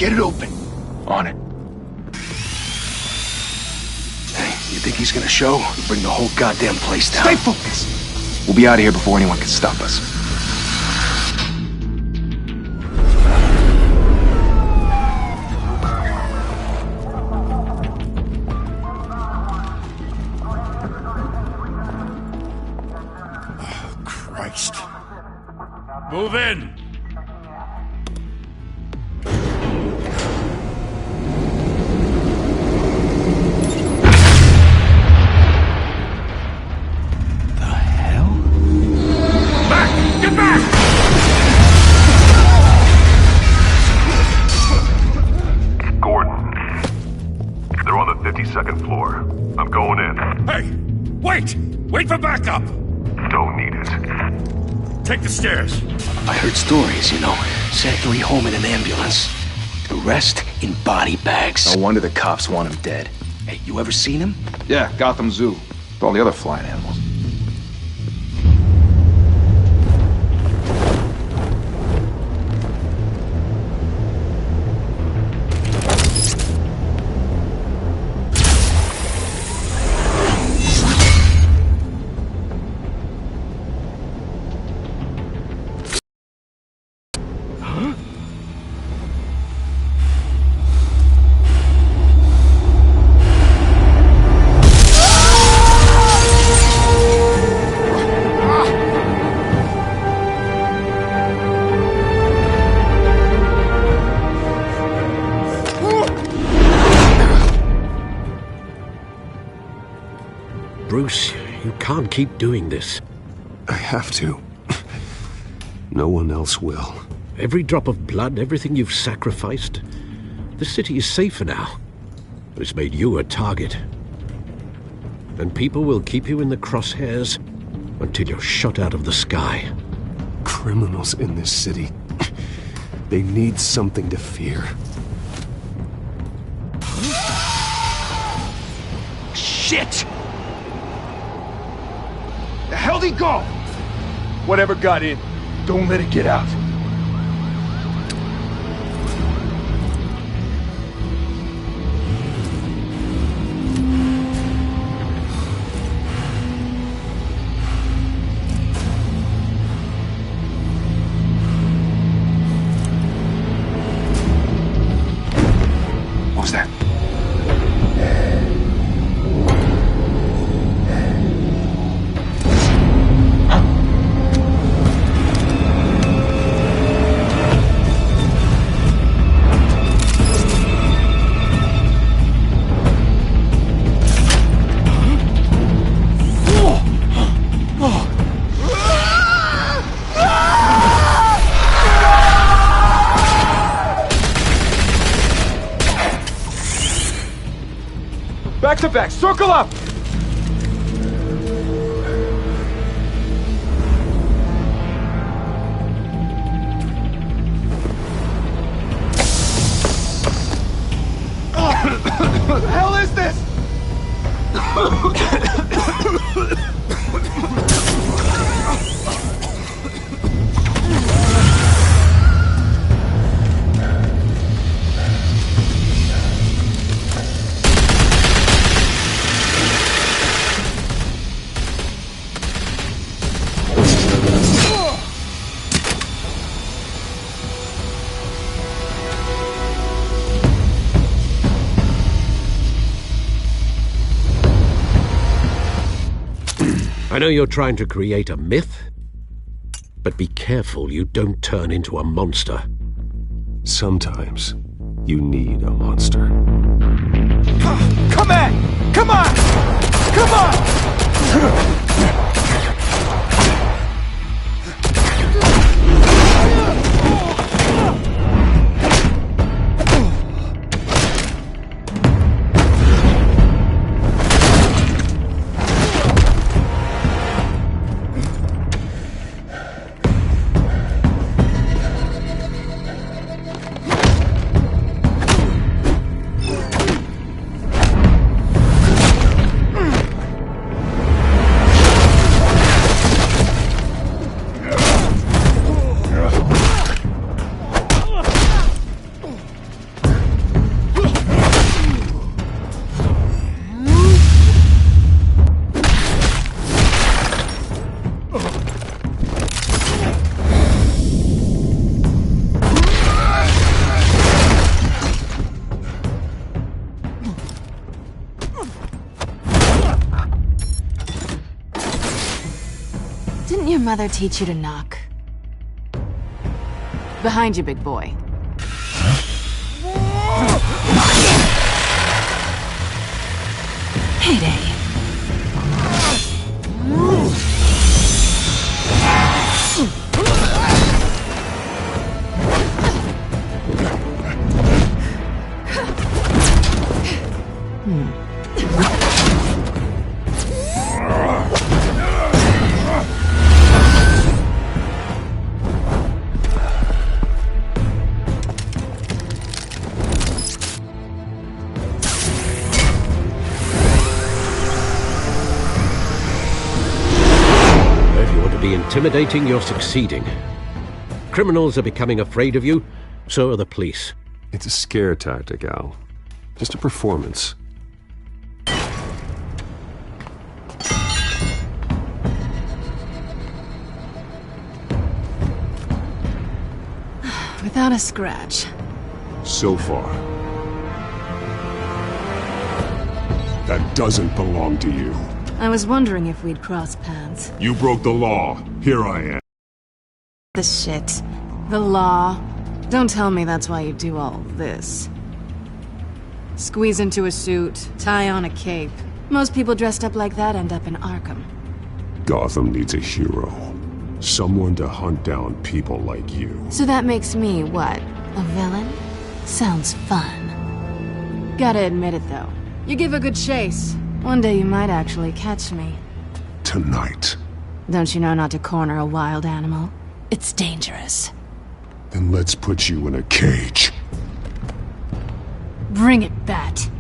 Get it open. On it. Hey, you think he's gonna show? We'll bring the whole goddamn place down. Stay focused! We'll be out of here before anyone can stop us. Christ. Move in! Get back! Gordon. They're on the 52nd floor. I'm going in. Hey! Wait! Wait for backup! Don't need it. Take the stairs. I heard stories, you know. Sent 3 home in an ambulance. The rest in body bags. No wonder the cops want him dead. Hey, you ever seen him? Yeah, Gotham Zoo. With all the other flying animals. Bruce, you can't keep doing this. I have to. No one else will. Every drop of blood, everything you've sacrificed. The city is safer now. It's made you a target. And people will keep you in the crosshairs until you're shot out of the sky. Criminals in this city. They need something to fear. Shit! The hell'd he go? Whatever got in, don't let it get out. What was that? Back to back, circle up! What the hell is this? I know you're trying to create a myth, but be careful you don't turn into a monster. Sometimes you need a monster. Come on! Come on! Come on! Didn't your mother teach you to knock? Behind you, big boy. Heyday. Intimidating, you're succeeding. Criminals are becoming afraid of you, so are the police. It's a scare tactic, Al. Just a performance. Without a scratch. So far. That doesn't belong to you. I was wondering if we'd cross paths. You broke the law. Here I am. The shit. The law. Don't tell me that's why you do all this. Squeeze into a suit, tie on a cape. Most people dressed up like that end up in Arkham. Gotham needs a hero. Someone to hunt down people like you. So that makes me, what, a villain? Sounds fun. Gotta admit it, though. You give a good chase. One day you might actually catch me. Tonight. Don't you know not to corner a wild animal? It's dangerous. Then let's put you in a cage. Bring it, Bat.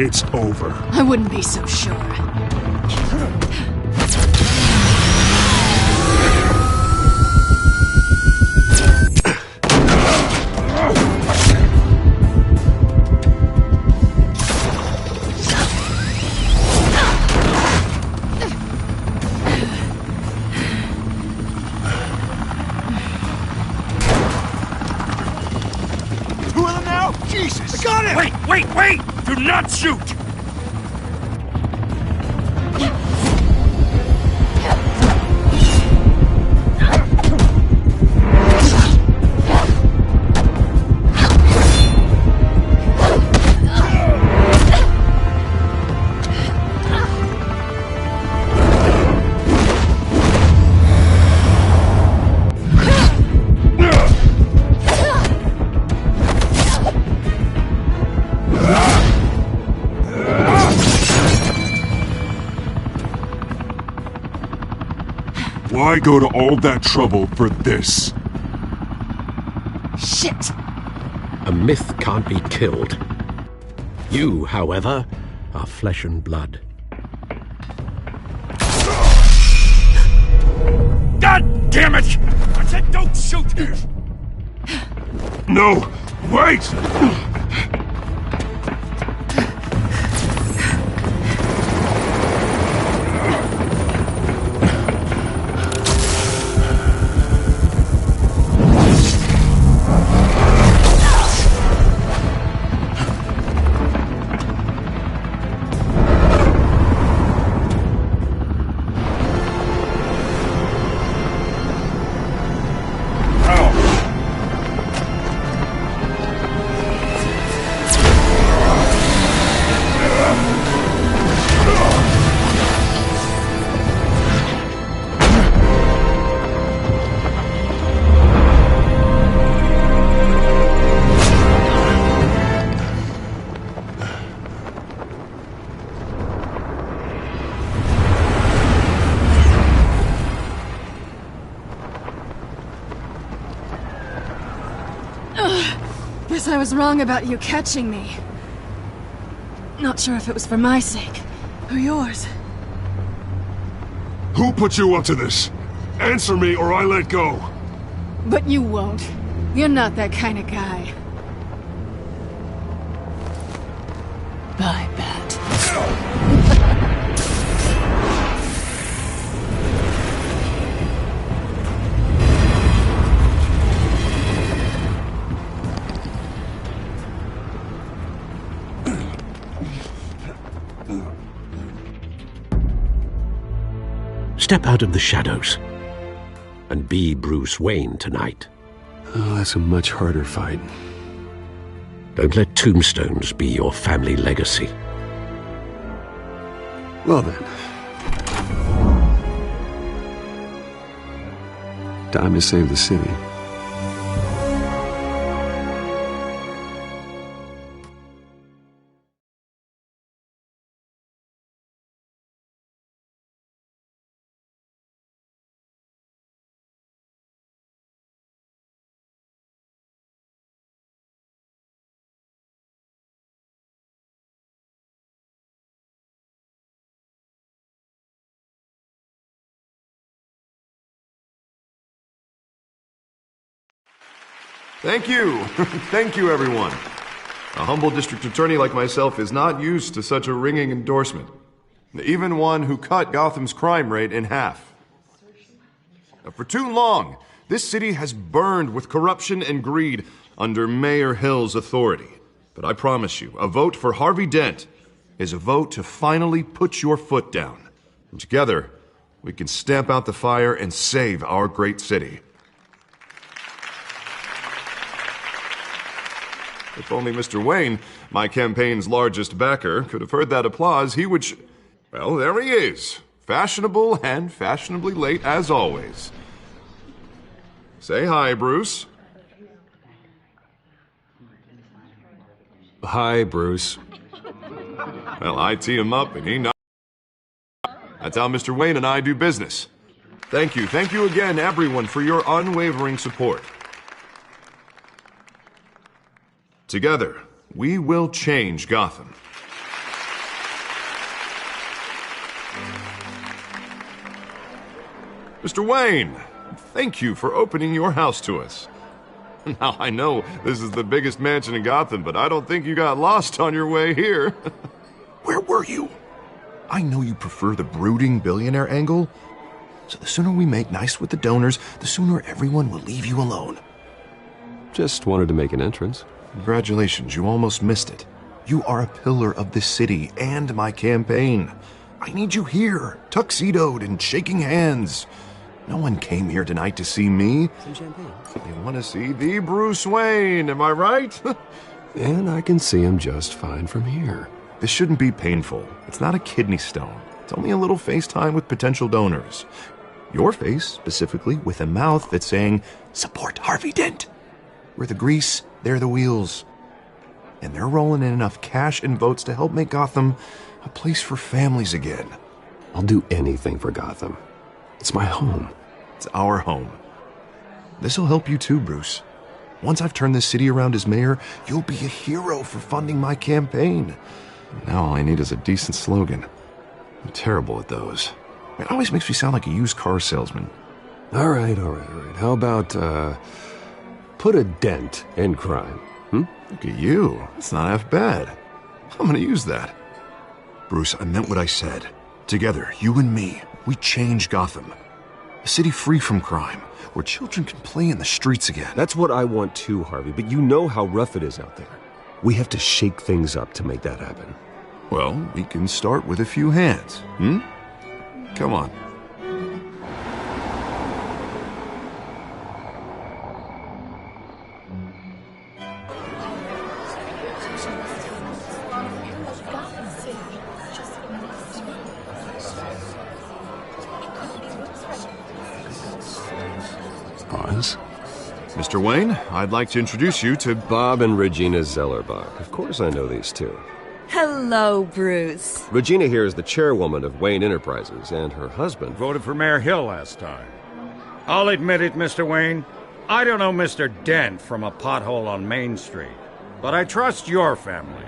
It's over. I wouldn't be so sure. Two of them now? Jesus! I got him! Wait! Do not shoot! Why go to all that trouble for this? Shit! A myth can't be killed. You, however, are flesh and blood. God damn it! I said don't shoot! No! Wait! Guess I was wrong about you catching me. Not sure if it was for my sake, or yours. Who put you up to this? Answer me or I let go. But you won't. You're not that kind of guy. Bye, Bat. Step out of the shadows and be Bruce Wayne tonight. Oh, that's a much harder fight. Don't let tombstones be your family legacy. Well then. Time to save the city. Thank you. Thank you, everyone. A humble district attorney like myself is not used to such a ringing endorsement. Even one who cut Gotham's crime rate in half. For too long, this city has burned with corruption and greed under Mayor Hill's authority. But I promise you, a vote for Harvey Dent is a vote to finally put your foot down. And together, we can stamp out the fire and save our great city. If only Mr. Wayne, my campaign's largest backer, could have heard that applause, he would well, there he is. Fashionable and fashionably late as always. Say hi, Bruce. Hi, Bruce. Well, I tee him up and he knocks. That's how Mr. Wayne and I do business. Thank you. Thank you again, everyone, for your unwavering support. Together, we will change Gotham. Mr. Wayne, thank you for opening your house to us. Now, I know this is the biggest mansion in Gotham, but I don't think you got lost on your way here. Where were you? I know you prefer the brooding billionaire angle, so the sooner we make nice with the donors, the sooner everyone will leave you alone. Just wanted to make an entrance. Congratulations, you almost missed it. You are a pillar of this city and my campaign. I need you here, tuxedoed and shaking hands. No one came here tonight to see me. Some champagne. They want to see the Bruce Wayne, am I right? And I can see him just fine from here. This shouldn't be painful. It's not a kidney stone. It's only a little FaceTime with potential donors. Your face, specifically, with a mouth that's saying, support Harvey Dent. We're the grease, they're the wheels. And they're rolling in enough cash and votes to help make Gotham a place for families again. I'll do anything for Gotham. It's my home. It's our home. This'll help you too, Bruce. Once I've turned this city around as mayor, you'll be a hero for funding my campaign. Now all I need is a decent slogan. I'm terrible at those. It always makes me sound like a used car salesman. All right. How about, put a dent in crime? Look at you. That's not half bad. I'm gonna use that. Bruce, I meant what I said. Together, you and me, we change Gotham. A city free from crime, where children can play in the streets again. That's what I want too, Harvey, but you know how rough it is out there. We have to shake things up to make that happen. Well, we can start with a few hands, Come on. Pause. Mr. Wayne, I'd like to introduce you to Bob and Regina Zellerbach. Of course I know these two. Hello, Bruce. Regina here is the chairwoman of Wayne Enterprises, and her husband... Voted for Mayor Hill last time. I'll admit it, Mr. Wayne. I don't know Mr. Dent from a pothole on Main Street, but I trust your family.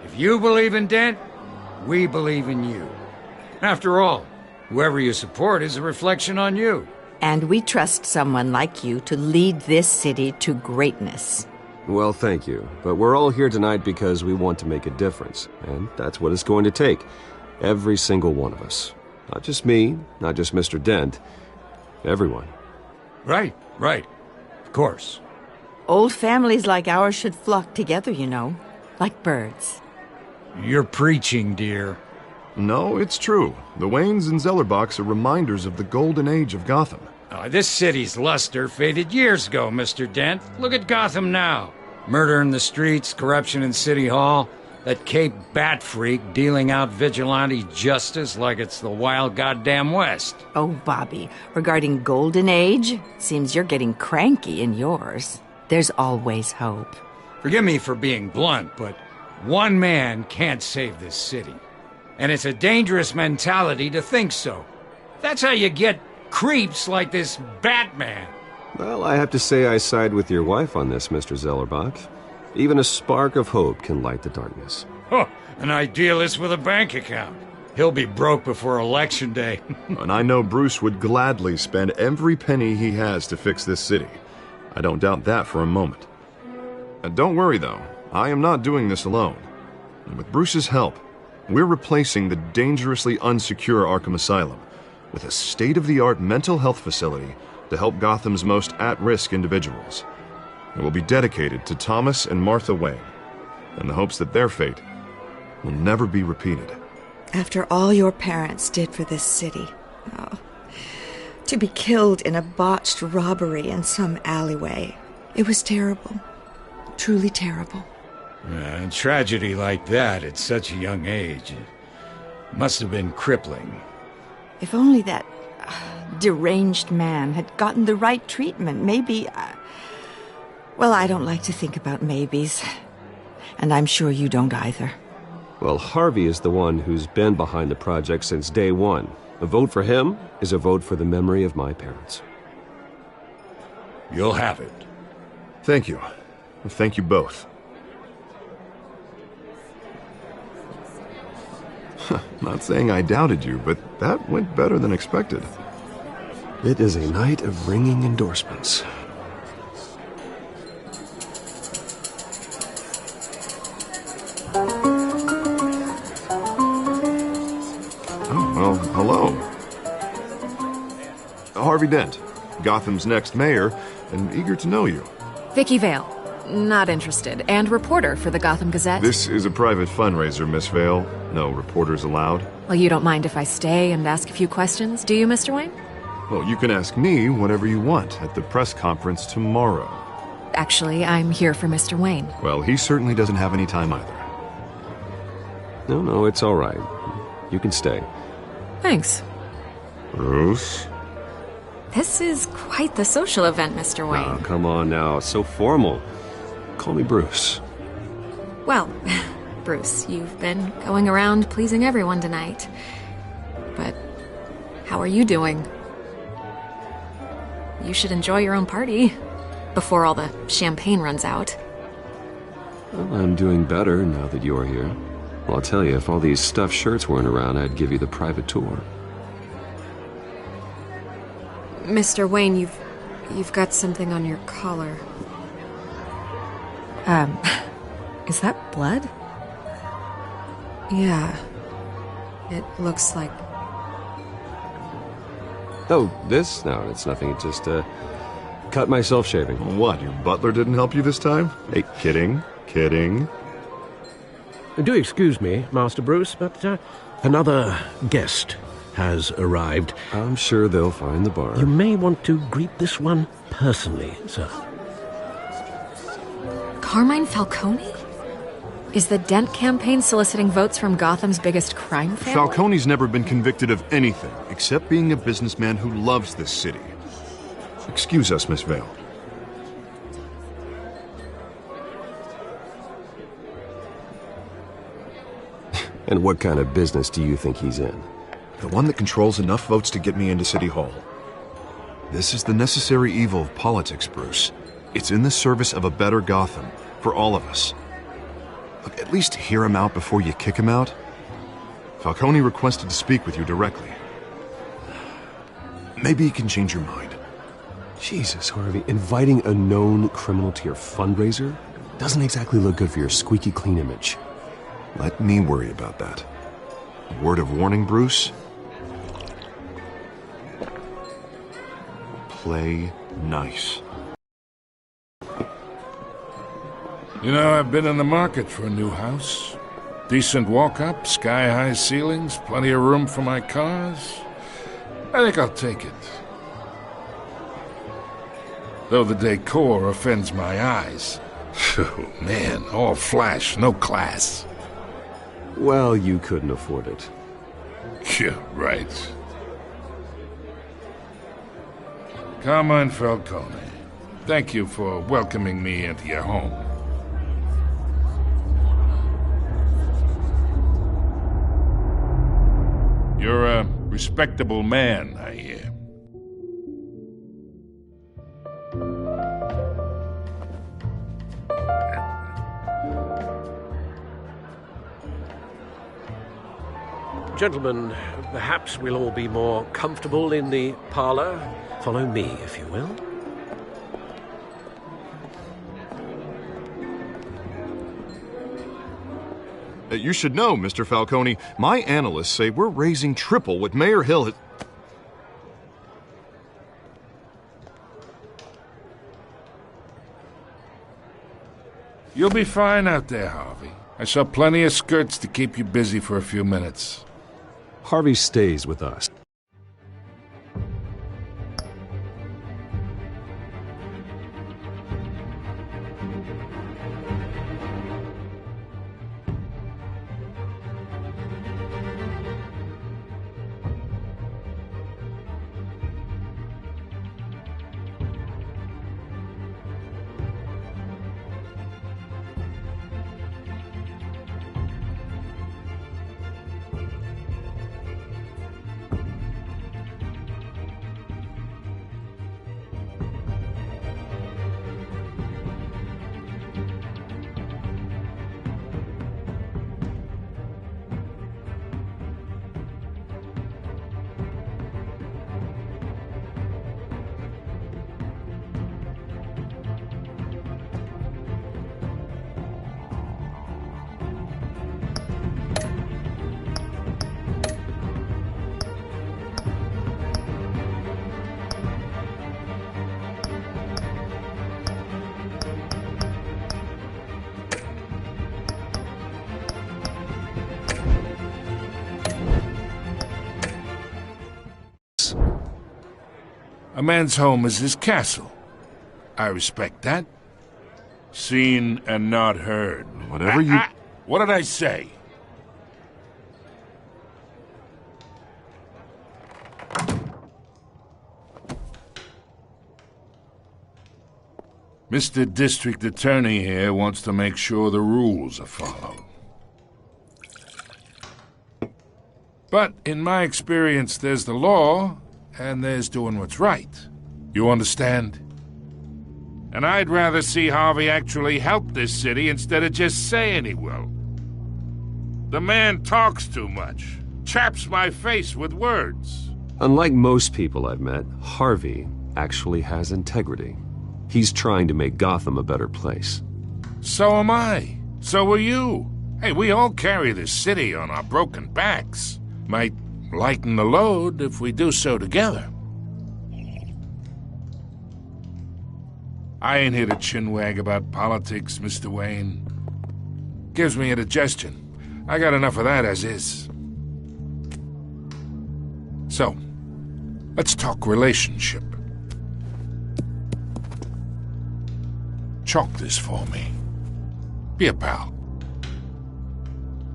If you believe in Dent, we believe in you. After all, whoever you support is a reflection on you. And we trust someone like you to lead this city to greatness. Well, thank you. But we're all here tonight because we want to make a difference. And that's what it's going to take. Every single one of us. Not just me, not just Mr. Dent. Everyone. Right. Of course. Old families like ours should flock together, you know. Like birds. You're preaching, dear. No, it's true. The Waynes and Zellerbachs are reminders of the golden age of Gotham. This city's luster faded years ago, Mr. Dent. Look at Gotham now. Murder in the streets, corruption in City Hall, that Cape Bat freak dealing out vigilante justice like it's the wild goddamn West. Oh, Bobby, regarding Golden Age, seems you're getting cranky in yours. There's always hope. Forgive me for being blunt, but one man can't save this city. And it's a dangerous mentality to think so. That's how you get creeps like this Batman. Well, I have to say I side with your wife on this, Mr. Zellerbach. Even a spark of hope can light the darkness. Oh, an idealist with a bank account. He'll be broke before Election Day. And I know Bruce would gladly spend every penny he has to fix this city. I don't doubt that for a moment. And don't worry, though. I am not doing this alone. And with Bruce's help, we're replacing the dangerously unsecure Arkham Asylum with a state-of-the-art mental health facility to help Gotham's most at-risk individuals. It will be dedicated to Thomas and Martha Wayne, in the hopes that their fate will never be repeated. After all your parents did for this city, to be killed in a botched robbery in some alleyway, it was terrible. Truly terrible. A tragedy like that at such a young age, it must have been crippling. If only that deranged man had gotten the right treatment, maybe... Well, I don't like to think about maybes. And I'm sure you don't either. Well, Harvey is the one who's been behind the project since day one. A vote for him is a vote for the memory of my parents. You'll have it. Thank you. Thank you both. Not saying I doubted you, but that went better than expected. It is a night of ringing endorsements. Well, hello. Harvey Dent, Gotham's next mayor, and eager to know you. Vicky Vale. Not interested. And reporter for the Gotham Gazette. This is a private fundraiser, Miss Vale. No reporters allowed. Well, you don't mind if I stay and ask a few questions, do you, Mr. Wayne? Well, you can ask me whatever you want at the press conference tomorrow. Actually, I'm here for Mr. Wayne. Well, he certainly doesn't have any time either. No, it's all right. You can stay. Thanks. Bruce? This is quite the social event, Mr. Wayne. Oh, come on now. It's so formal. Call me Bruce. Well, Bruce, you've been going around pleasing everyone tonight. But how are you doing? You should enjoy your own party before all the champagne runs out. Well, I'm doing better now that you're here. Well, I'll tell you, if all these stuffed shirts weren't around, I'd give you the private tour. Mr. Wayne, you've got something on your collar. Is that blood? Yeah. It looks like... Oh, this? No, it's nothing. It just, cut myself shaving. What, your butler didn't help you this time? Hey, kidding. Do excuse me, Master Bruce, but another guest has arrived. I'm sure they'll find the bar. You may want to greet this one personally, sir. Carmine Falcone? Is the Dent campaign soliciting votes from Gotham's biggest crime family? Falcone's never been convicted of anything except being a businessman who loves this city. Excuse us, Miss Vale. And what kind of business do you think he's in? The one that controls enough votes to get me into City Hall. This is the necessary evil of politics, Bruce. It's in the service of a better Gotham, for all of us. Look, at least hear him out before you kick him out. Falcone requested to speak with you directly. Maybe he can change your mind. Jesus, Harvey, inviting a known criminal to your fundraiser doesn't exactly look good for your squeaky clean image. Let me worry about that. A word of warning, Bruce? Play nice. You know, I've been in the market for a new house. Decent walk-up, sky-high ceilings, plenty of room for my cars. I think I'll take it. Though the decor offends my eyes. Oh, man, all flash, no class. Well, you couldn't afford it. Yeah, right. Carmine Falcone, thank you for welcoming me into your home. You're a respectable man, I hear. Gentlemen, perhaps we'll all be more comfortable in the parlor. Follow me, if you will. You should know, Mr. Falcone, my analysts say we're raising triple what Mayor Hill has... You'll be fine out there, Harvey. I saw plenty of skirts to keep you busy for a few minutes. Harvey stays with us. A man's home is his castle. I respect that. Seen and not heard. Whatever you... What did I say? Mr. District Attorney here wants to make sure the rules are followed. But in my experience, there's the law, and there's doing what's right. You understand? And I'd rather see Harvey actually help this city instead of just saying he will. The man talks too much, chaps my face with words. Unlike most people I've met, Harvey actually has integrity. He's trying to make Gotham a better place. So am I. So are you. Hey, we all carry this city on our broken backs. Might lighten the load if we do so together. I ain't here to chinwag about politics, Mr. Wayne. Gives me indigestion. I got enough of that as is. So, let's talk relationship. Chalk this for me. Be a pal.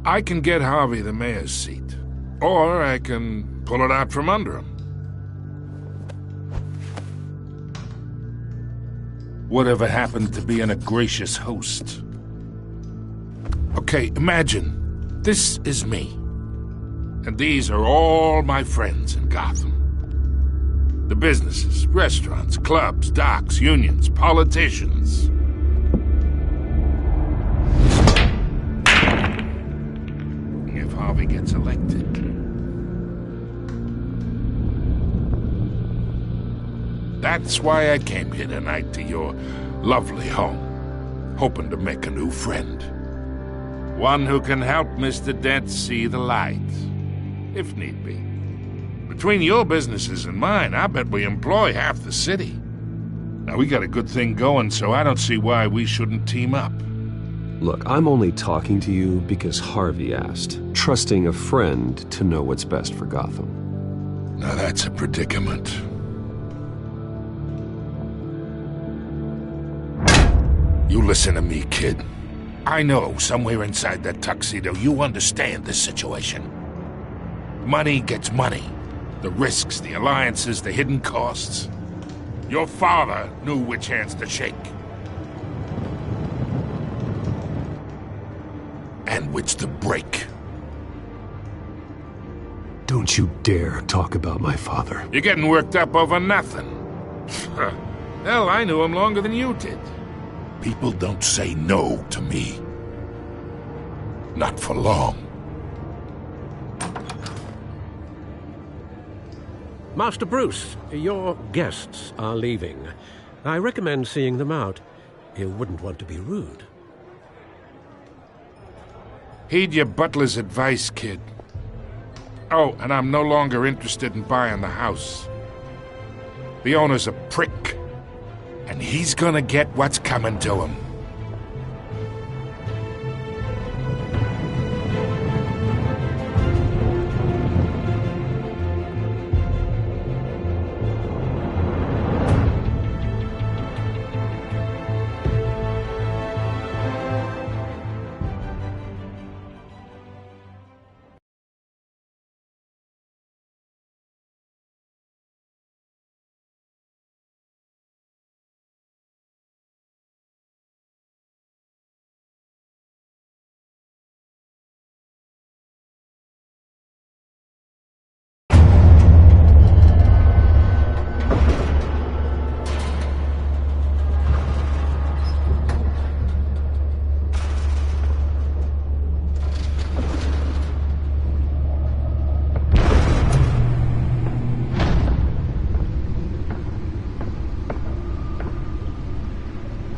I can get Harvey the mayor's seat, or I can pull it out from under him. Whatever happened to being a gracious host? Okay, imagine this is me, and these are all my friends in Gotham. The businesses, restaurants, clubs, docks, unions, politicians. If Harvey gets elected. That's why I came here tonight to your lovely home, hoping to make a new friend. One who can help Mr. Dent see the light, if need be. Between your businesses and mine, I bet we employ half the city. Now, we got a good thing going, so I don't see why we shouldn't team up. Look, I'm only talking to you because Harvey asked, trusting a friend to know what's best for Gotham. Now that's a predicament. You listen to me, kid. I know somewhere inside that tuxedo you understand this situation. Money gets money. The risks, the alliances, the hidden costs. Your father knew which hands to shake. And which to break. Don't you dare talk about my father. You're getting worked up over nothing. Hell, I knew him longer than you did. People don't say no to me. Not for long. Master Bruce, your guests are leaving. I recommend seeing them out. You wouldn't want to be rude. Heed your butler's advice, kid. Oh, and I'm no longer interested in buying the house. The owner's a prick. And he's gonna get what's coming to him.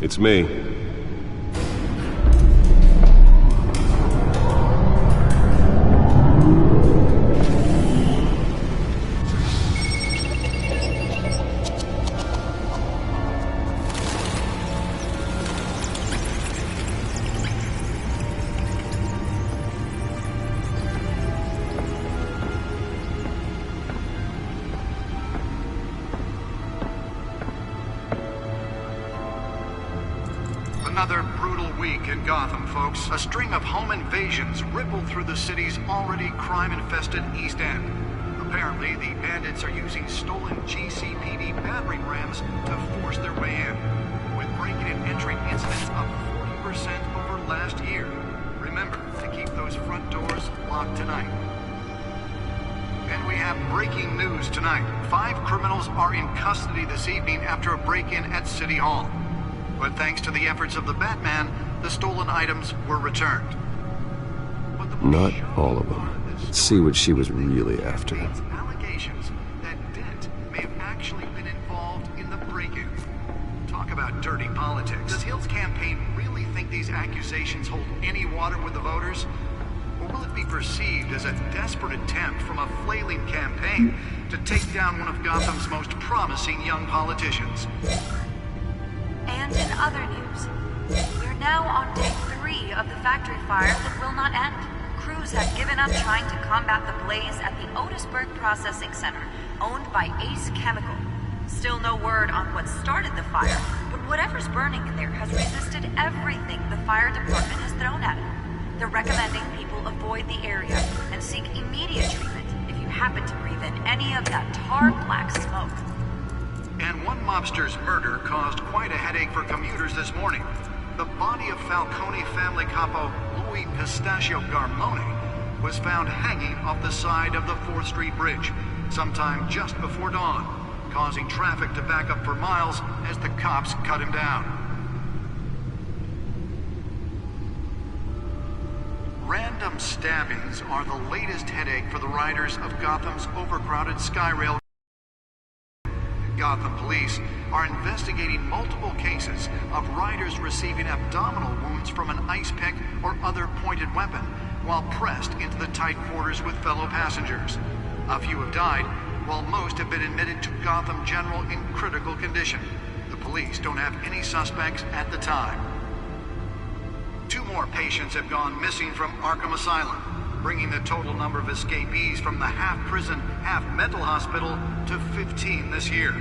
It's me. Another brutal week in Gotham, folks. A string of home invasions rippled through the city's already crime-infested East End. Apparently, the bandits are using stolen GCPD battering rams to force their way in, with breaking and entering incidents up 40% over last year. Remember to keep those front doors locked tonight. And we have breaking news tonight. 5 criminals are in custody this evening after a break-in at City Hall. But thanks to the efforts of the Batman, the stolen items were returned. Not all of them. Let's see what she was really after. Allegations that Dent may have actually been involved in the break-in. Talk about dirty politics. Does Hill's campaign really think these accusations hold any water with the voters? Or will it be perceived as a desperate attempt from a flailing campaign to take down one of Gotham's most promising young politicians? And in other news, we're now on day 3 of the factory fire that will not end. Crews have given up trying to combat the blaze at the Otisburg Processing Center, owned by Ace Chemical. Still no word on what started the fire, but whatever's burning in there has resisted everything the fire department has thrown at it. They're recommending people avoid the area and seek immediate treatment if you happen to breathe in any of that tar black smoke. And one mobster's murder caused quite a headache for commuters this morning. The body of Falcone family capo Louis Pistachio Garmone was found hanging off the side of the 4th Street Bridge sometime just before dawn. causing traffic to back up for miles as the cops cut him down. Random stabbings are the latest headache for the riders of Gotham's overcrowded Skyrail. Gotham police are investigating multiple cases of riders receiving abdominal wounds from an ice pick or other pointed weapon while pressed into the tight quarters with fellow passengers. A few have died, while most have been admitted to Gotham General in critical condition. The police don't have any suspects at the time. 2 more patients have gone missing from Arkham Asylum, bringing the total number of escapees from the half-prison, half-mental hospital to 15 this year.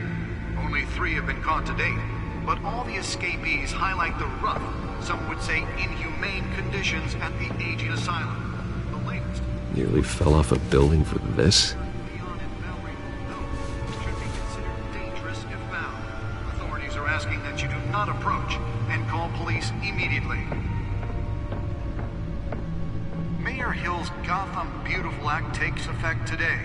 Only 3 have been caught to date, but all the escapees highlight the rough, some would say inhumane conditions at the aging asylum. The latest... Nearly fell off a building for this? should be considered dangerous if found. Authorities are asking that you do not approach and call police immediately. Mayor Hill's Gotham Beautiful Act takes effect today,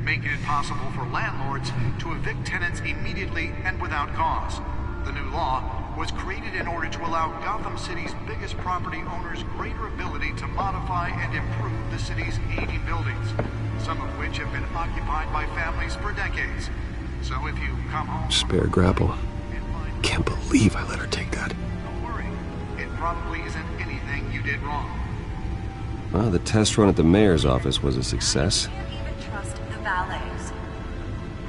making it possible for landlords to evict tenants immediately and without cause. The new law was created in order to allow Gotham City's biggest property owners greater ability to modify and improve the city's aging buildings, some of which have been occupied by families for decades. So if you come home... Spare grapple. Can't believe I let her take that. Don't worry. It probably isn't anything you did wrong. Well, the test run at the mayor's office was a success. Can't even trust the valets.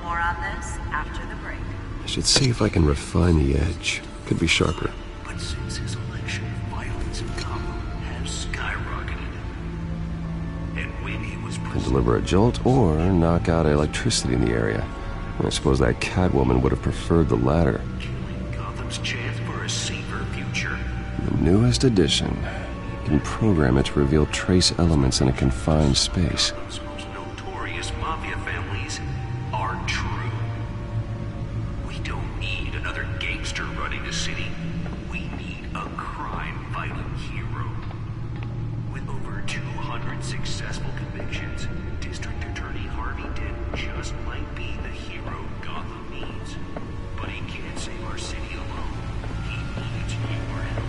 More on this after the break. I should see if I can refine the edge. Could be sharper. But since his election, violence in Gotham has skyrocketed. And when he was Can president... deliver a jolt or knock out electricity in the area. I suppose that Catwoman would have preferred the latter. killing Gotham's chance for a safer future. The newest addition. Can program it to reveal trace elements in a confined space. Gotham's most notorious mafia families are true. We don't need another gangster running the city. We need a crime-fighting hero. With over 200 successful convictions, District Attorney Harvey Dent just might be the hero Gotham needs. But he can't save our city alone. He needs your help.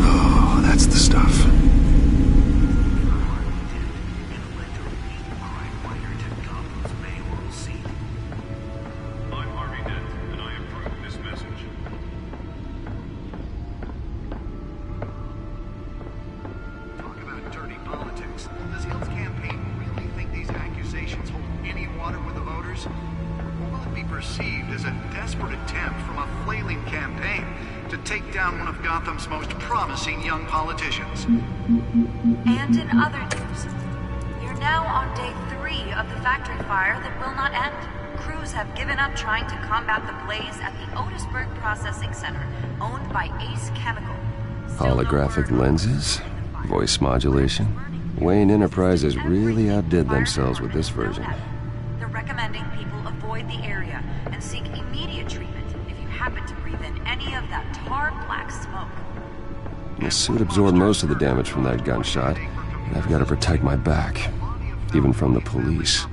Oh, that's the stuff. I'm Harvey Dent, and I approve this message. Talk about dirty politics. Does Hill's campaign really think these accusations hold any water with the voters? Or will it be perceived as a desperate attempt from a flailing campaign to take down one of Gotham's most promising young politicians? And in other news, you're now on day 3 of the factory fire that will not end. Crews have given up trying to combat the blaze at the Otisburg Processing Center, owned by Ace Chemical. Still no Holographic word on lenses? Voice modulation? Wayne Enterprises really outdid themselves with this version. They're recommending people avoid the area and seek immediate treatment if you happen to breathe in any of that tar black smoke. The suit absorbed most of the damage from that gunshot, and I've got to protect my back, even from the police.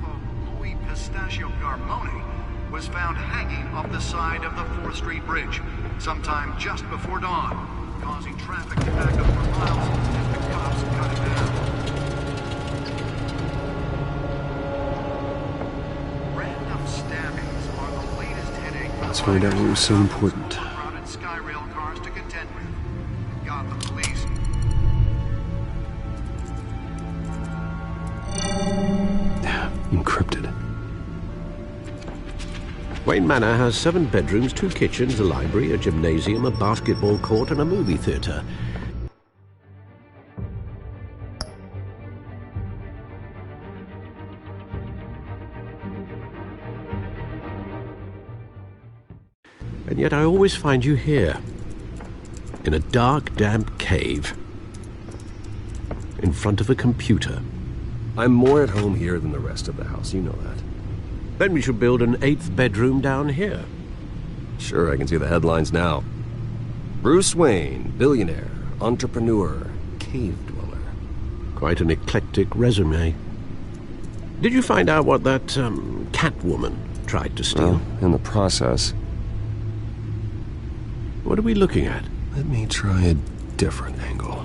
Louis Pistachio Garmone was found hanging off the side of the 4th Street Bridge sometime just before dawn, causing traffic to back up for miles as the cops cut him down. Random stabbings are the latest headache for Let's find out what was so important. overcrowded Skyrail cars to contend with. Gotham police Encrypted. Wayne Manor has 7 bedrooms, 2 kitchens, a library, a gymnasium, a basketball court, and a movie theater. And yet I always find you here, in a dark, damp cave, in front of a computer. I'm more at home here than the rest of the house, you know that. Then we should build an 8th bedroom down here. Sure, I can see the headlines now. Bruce Wayne, billionaire, entrepreneur, cave dweller. Quite an eclectic resume. Did you find out what that, Catwoman tried to steal? Well, in the process. What are we looking at? Let me try a different angle.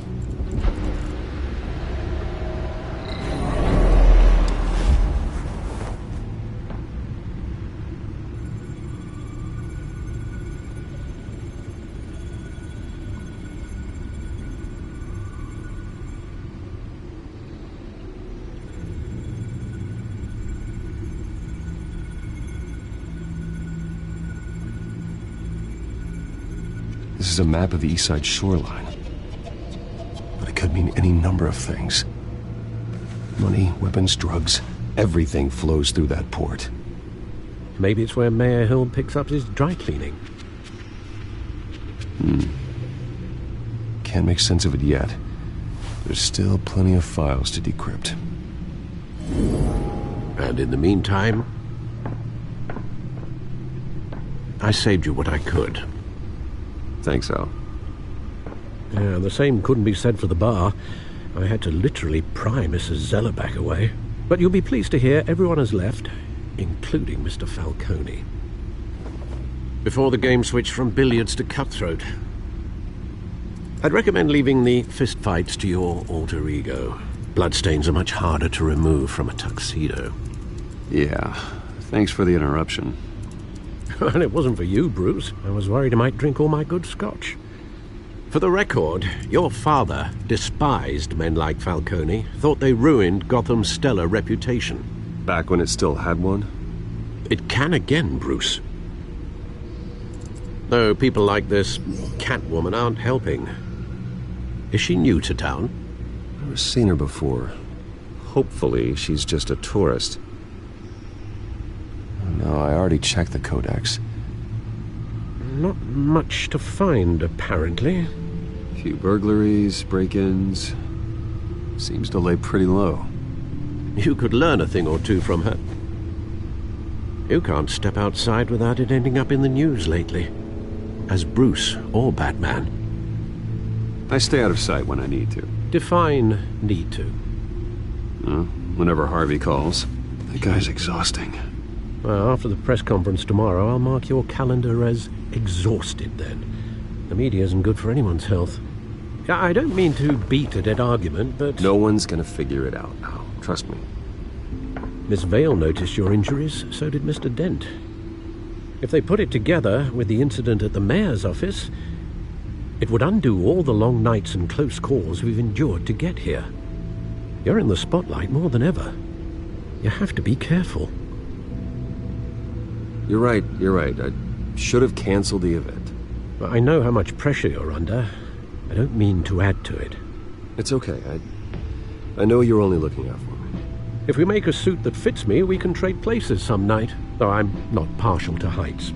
This is a map of the East Side shoreline. But it could mean any number of things. Money, weapons, drugs, everything flows through that port. Maybe it's where Mayor Hill picks up his dry cleaning. Can't make sense of it yet. There's still plenty of files to decrypt. And in the meantime, I saved you what I could. Thanks, Al. Yeah, the same couldn't be said for the bar. I had to literally pry Mrs. Zellerback away. But you'll be pleased to hear everyone has left, including Mr. Falcone. Before the game switched from billiards to cutthroat. I'd recommend leaving the fistfights to your alter ego. Bloodstains are much harder to remove from a tuxedo. Yeah, thanks for the interruption. And it wasn't for you, Bruce. I was worried I might drink all my good scotch. For the record, your father despised men like Falcone, thought they ruined Gotham's stellar reputation. Back when it still had one? It can again, Bruce. Though people like this Catwoman aren't helping. Is she new to town? I've never seen her before. Hopefully, she's just a tourist. No, I already checked the codex. Not much to find, apparently. A few burglaries, break-ins. Seems to lay pretty low. You could learn a thing or two from her. You can't step outside without it ending up in the news lately. As Bruce or Batman. I stay out of sight when I need to. Define need to. Whenever Harvey calls. That guy's exhausting. Well, after the press conference tomorrow, I'll mark your calendar as exhausted then. The media isn't good for anyone's health. I don't mean to beat a dead argument, but... No one's gonna figure it out now. Trust me. Miss Vale noticed your injuries, so did Mr. Dent. If they put it together with the incident at the mayor's office, it would undo all the long nights and close calls we've endured to get here. You're in the spotlight more than ever. You have to be careful. You're right. I should have canceled the event. I know how much pressure you're under. I don't mean to add to it. It's okay. I know you're only looking out for me. If we make a suit that fits me, we can trade places some night, though I'm not partial to heights.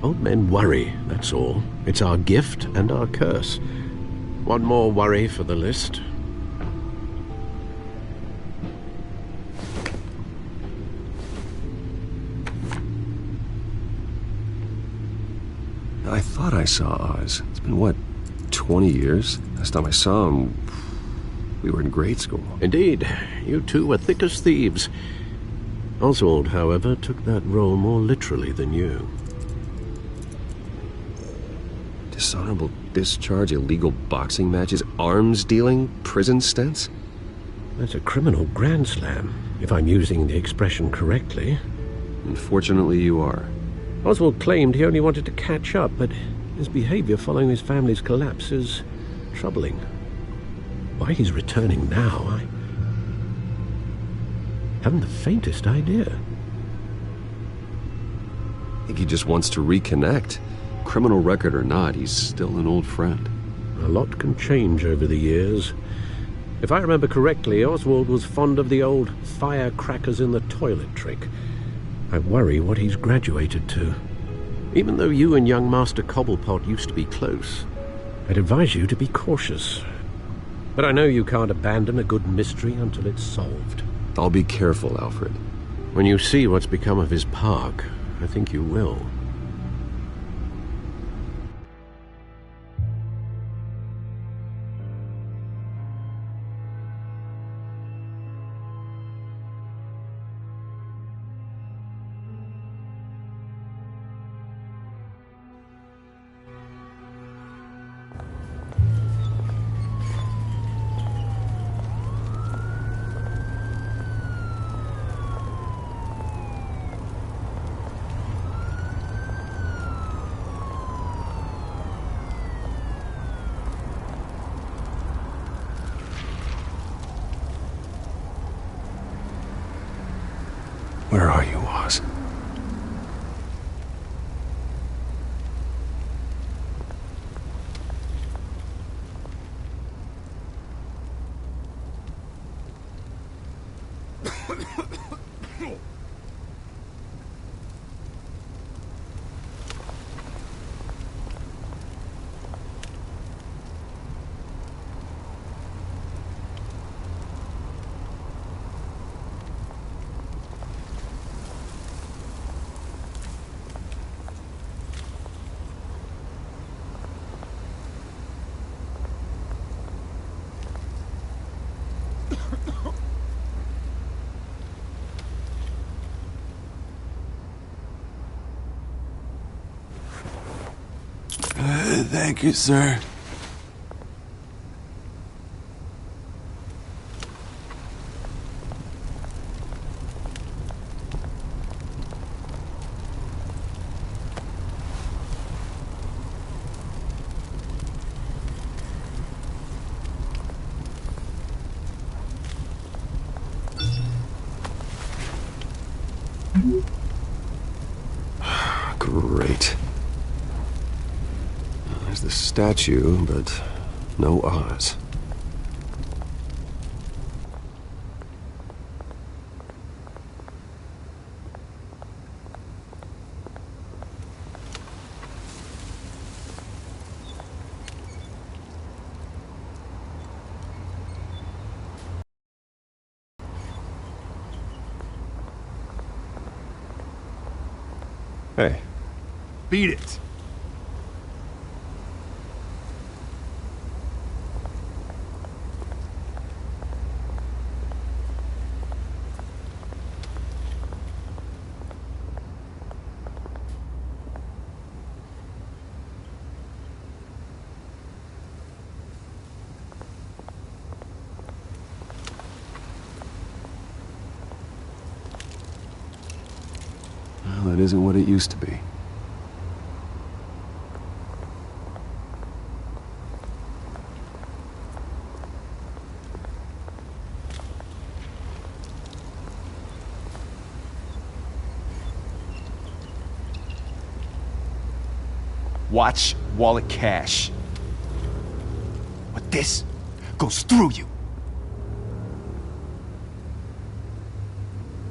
Old men worry, that's all. It's our gift and our curse. One more worry for the list. I thought I saw Oz. It's been, what, 20 years? Last time I saw him, we were in grade school. Indeed. You two were thick as thieves. Oswald, however, took that role more literally than you. Dishonorable discharge, illegal boxing matches, arms dealing, prison stints? That's a criminal grand slam, if I'm using the expression correctly. Unfortunately, you are. Oswald claimed he only wanted to catch up, but his behavior following his family's collapse is troubling. Why he's returning now, I haven't the faintest idea. I think he just wants to reconnect. Criminal record or not, he's still an old friend. A lot can change over the years. If I remember correctly, Oswald was fond of the old firecrackers in the toilet trick. I worry what he's graduated to. Even though you and young Master Cobblepot used to be close, I'd advise you to be cautious. But I know you can't abandon a good mystery until it's solved. I'll be careful, Alfred. When you see what's become of his park, I think you will. Where are you, Oz? Thank you, sir. Great. There's the statue, but no Oz. Hey. Beat it. Well, that isn't what it used to be. Watch wallet cash. But this goes through you.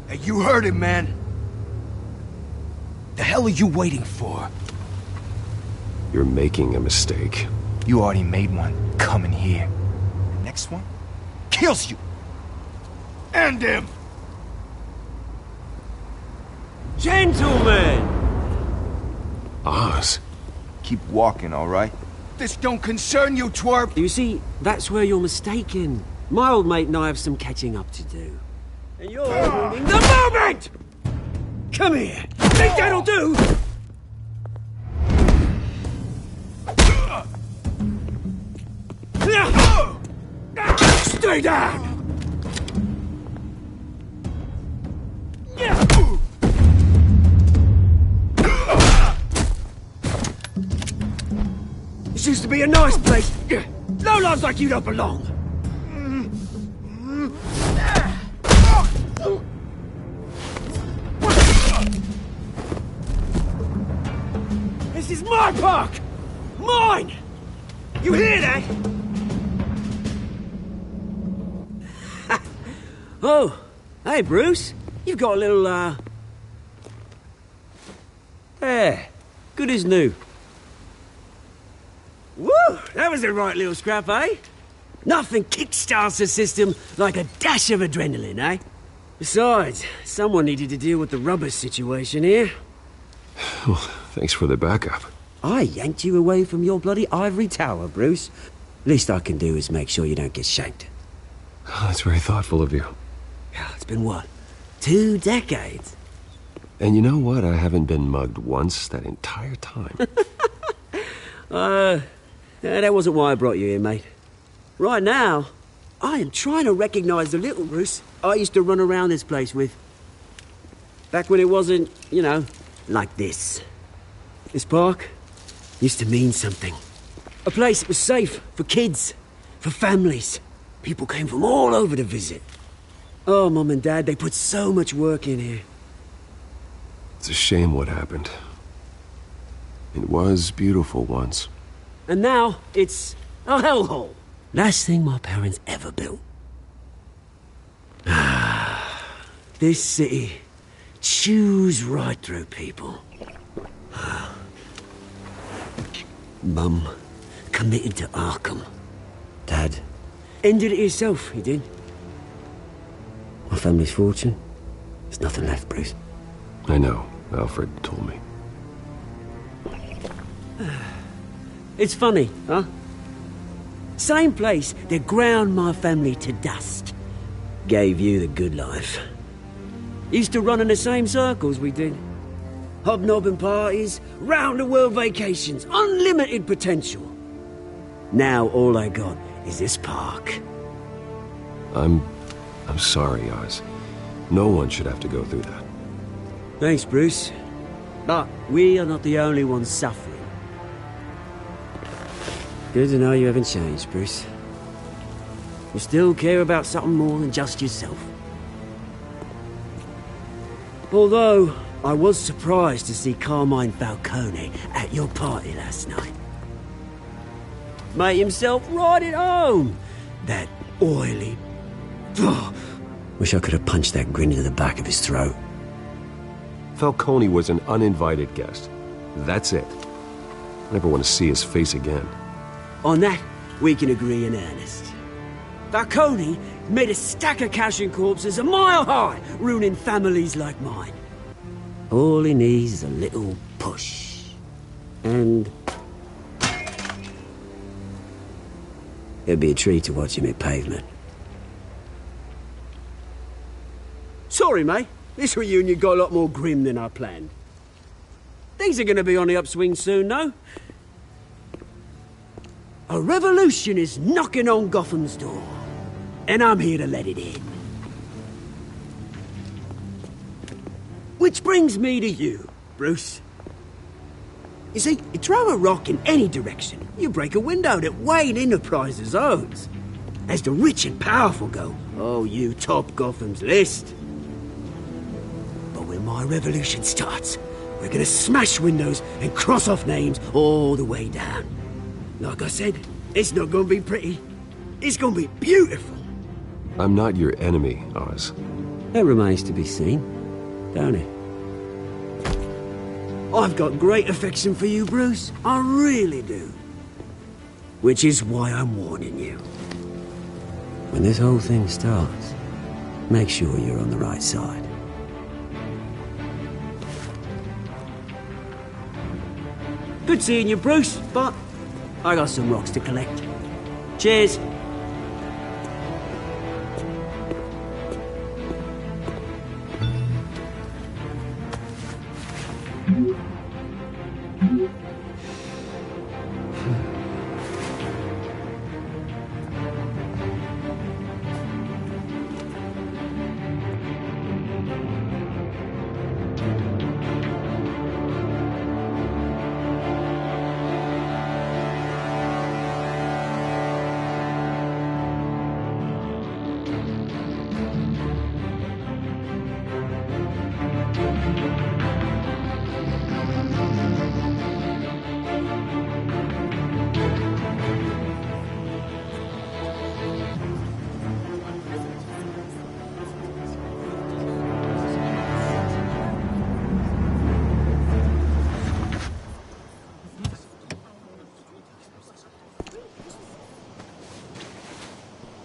Hey, you heard it, man. The hell are you waiting for? You're making a mistake. You already made one coming here. The next one kills you. And him. Gentlemen! Oz. Keep walking, all right? This don't concern you, twerp! You see, that's where you're mistaken. My old mate and I have some catching up to do. And you're ruining the moment! Come here! Think that'll do? Stay down! This used to be a nice place. Lowlifes like you don't belong. This is my park! Mine! You hear that? Oh, hey Bruce. You've got a little, There. Good as new. Woo! That was a right little scrap, eh? Nothing kickstarts the system like a dash of adrenaline, eh? Besides, someone needed to deal with the rubber situation here. Well, thanks for the backup. I yanked you away from your bloody ivory tower, Bruce. Least I can do is make sure you don't get shanked. Oh, that's very thoughtful of you. Yeah, it's been what? 2 decades? And you know what? I haven't been mugged once that entire time. That wasn't why I brought you here, mate. Right now, I am trying to recognize the little Bruce I used to run around this place with. Back when it wasn't, you know, like this. This park used to mean something. A place that was safe for kids, for families. People came from all over to visit. Oh, Mum and Dad, they put so much work in here. It's a shame what happened. It was beautiful once. And now, it's a hellhole. Last thing my parents ever built. This city chews right through people. Mum committed to Arkham. Dad ended it himself, he did. My family's fortune, there's nothing left, Bruce. I know. Alfred told me. It's funny, huh? Same place that ground my family to dust. Gave you the good life. Used to run in the same circles we did. Hobnobbing parties, round-the-world vacations, unlimited potential. Now all I got is this park. I'm sorry, Oz. No one should have to go through that. Thanks, Bruce. But we are not the only ones suffering. Good to know you haven't changed, Bruce. You still care about something more than just yourself. Although, I was surprised to see Carmine Falcone at your party last night. Made himself right at home. That oily... Wish I could have punched that grin into the back of his throat. Falcone was an uninvited guest. That's it. I never want to see his face again. On that, we can agree in earnest. Falcone made a stack of cash and corpses a mile high, ruining families like mine. All he needs is a little push. And... it'd be a treat to watch him hit pavement. Sorry, mate. This reunion got a lot more grim than I planned. Things are gonna be on the upswing soon, though. A revolution is knocking on Gotham's door, and I'm here to let it in. Which brings me to you, Bruce. You see, you throw a rock in any direction, you break a window that Wayne Enterprises owns. As the rich and powerful go, oh, you top Gotham's list. But when my revolution starts, we're gonna smash windows and cross off names all the way down. Like I said, it's not gonna be pretty. It's gonna be beautiful. I'm not your enemy, Oz. That remains to be seen, don't it? I've got great affection for you, Bruce. I really do. Which is why I'm warning you. When this whole thing starts, make sure you're on the right side. Good seeing you, Bruce, but I got some rocks to collect. Cheers.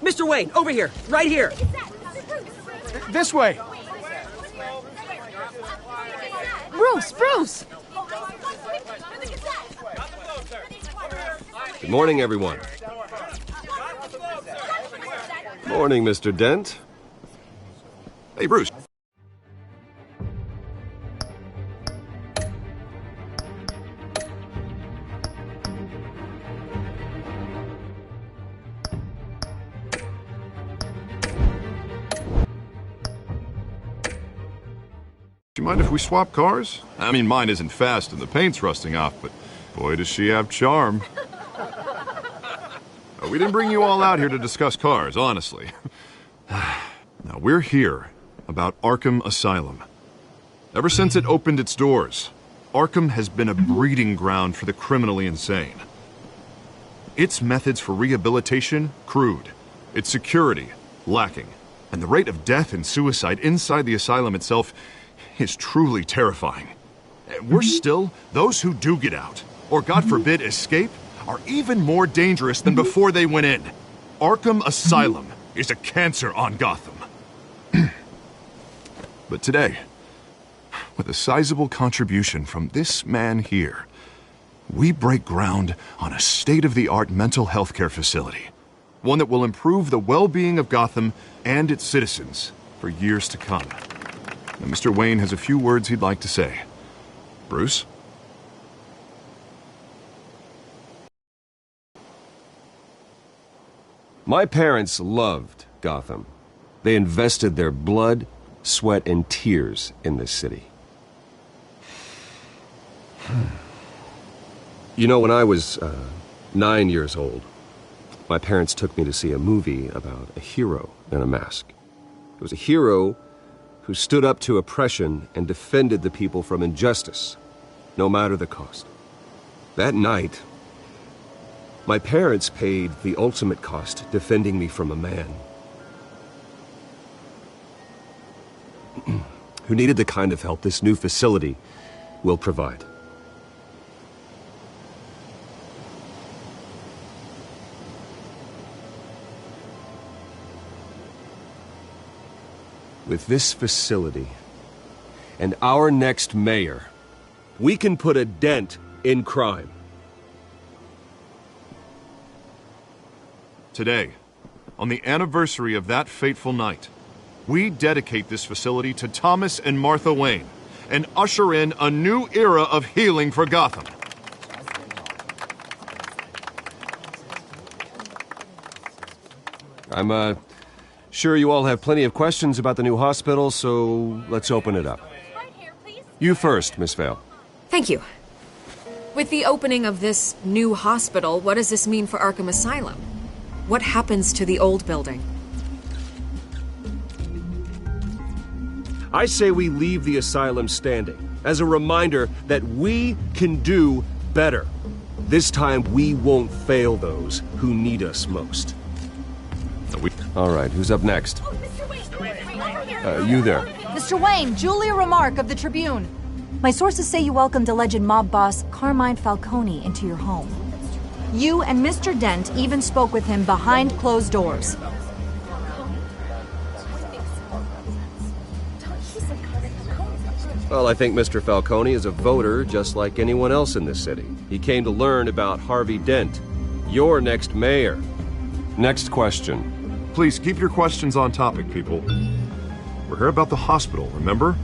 Mr. Wayne, over here, right here. This way. Bruce! Good morning, everyone. Morning, Mr. Dent. Hey, Bruce. Do you mind if we swap cars? I mean, mine isn't fast and the paint's rusting off, but boy, does she have charm. We didn't bring you all out here to discuss cars, honestly. Now, we're here about Arkham Asylum. Ever since it opened its doors, Arkham has been a breeding ground for the criminally insane. Its methods for rehabilitation, crude. Its security, lacking. And the rate of death and suicide inside the asylum itself is truly terrifying. Worse still, those who do get out, or God forbid escape, are even more dangerous than before they went in. Arkham Asylum is a cancer on Gotham. But today, with a sizable contribution from this man here, we break ground on a state-of-the-art mental health care facility. One that will improve the well-being of Gotham and its citizens for years to come. Now, Mr. Wayne has a few words he'd like to say. Bruce? My parents loved Gotham. They invested their blood, sweat, and tears in this city. You know, when I was 9 years old, my parents took me to see a movie about a hero in a mask. It was a hero who stood up to oppression and defended the people from injustice, no matter the cost. That night, my parents paid the ultimate cost defending me from a man who needed the kind of help this new facility will provide. With this facility and our next mayor, we can put a dent in crime. Today, on the anniversary of that fateful night, we dedicate this facility to Thomas and Martha Wayne and usher in a new era of healing for Gotham. I'm sure you all have plenty of questions about the new hospital, so let's open it up. You first, Miss Vale. Thank you. With the opening of this new hospital, what does this mean for Arkham Asylum? What happens to the old building? I say we leave the asylum standing as a reminder that we can do better. This time we won't fail those who need us most. All right, who's up next? You there. Mr. Wayne, Julia Remark of the Tribune. My sources say you welcomed alleged mob boss Carmine Falcone into your home. You and Mr. Dent even spoke with him behind closed doors. Well, I think Mr. Falcone is a voter just like anyone else in this city. He came to learn about Harvey Dent, your next mayor. Next question. Please keep your questions on topic, people. We're here about the hospital, remember?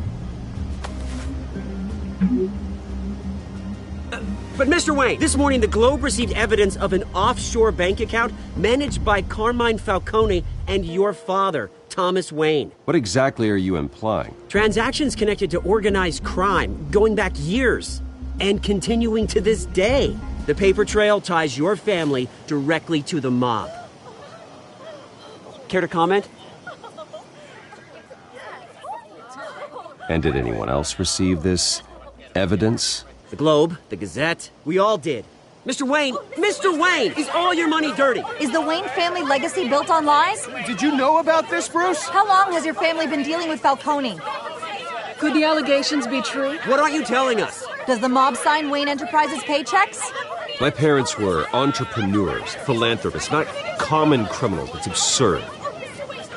But Mr. Wayne, this morning the Globe received evidence of an offshore bank account managed by Carmine Falcone and your father, Thomas Wayne. What exactly are you implying? Transactions connected to organized crime, going back years, and continuing to this day. The paper trail ties your family directly to the mob. Care to comment? And did anyone else receive this evidence? The Globe, the Gazette, we all did. Mr. Wayne, is all your money dirty? Is the Wayne family legacy built on lies? Did you know about this, Bruce? How long has your family been dealing with Falcone? Could the allegations be true? What aren't you telling us? Does the mob sign Wayne Enterprises paychecks? My parents were entrepreneurs, philanthropists, not common criminals. It's absurd.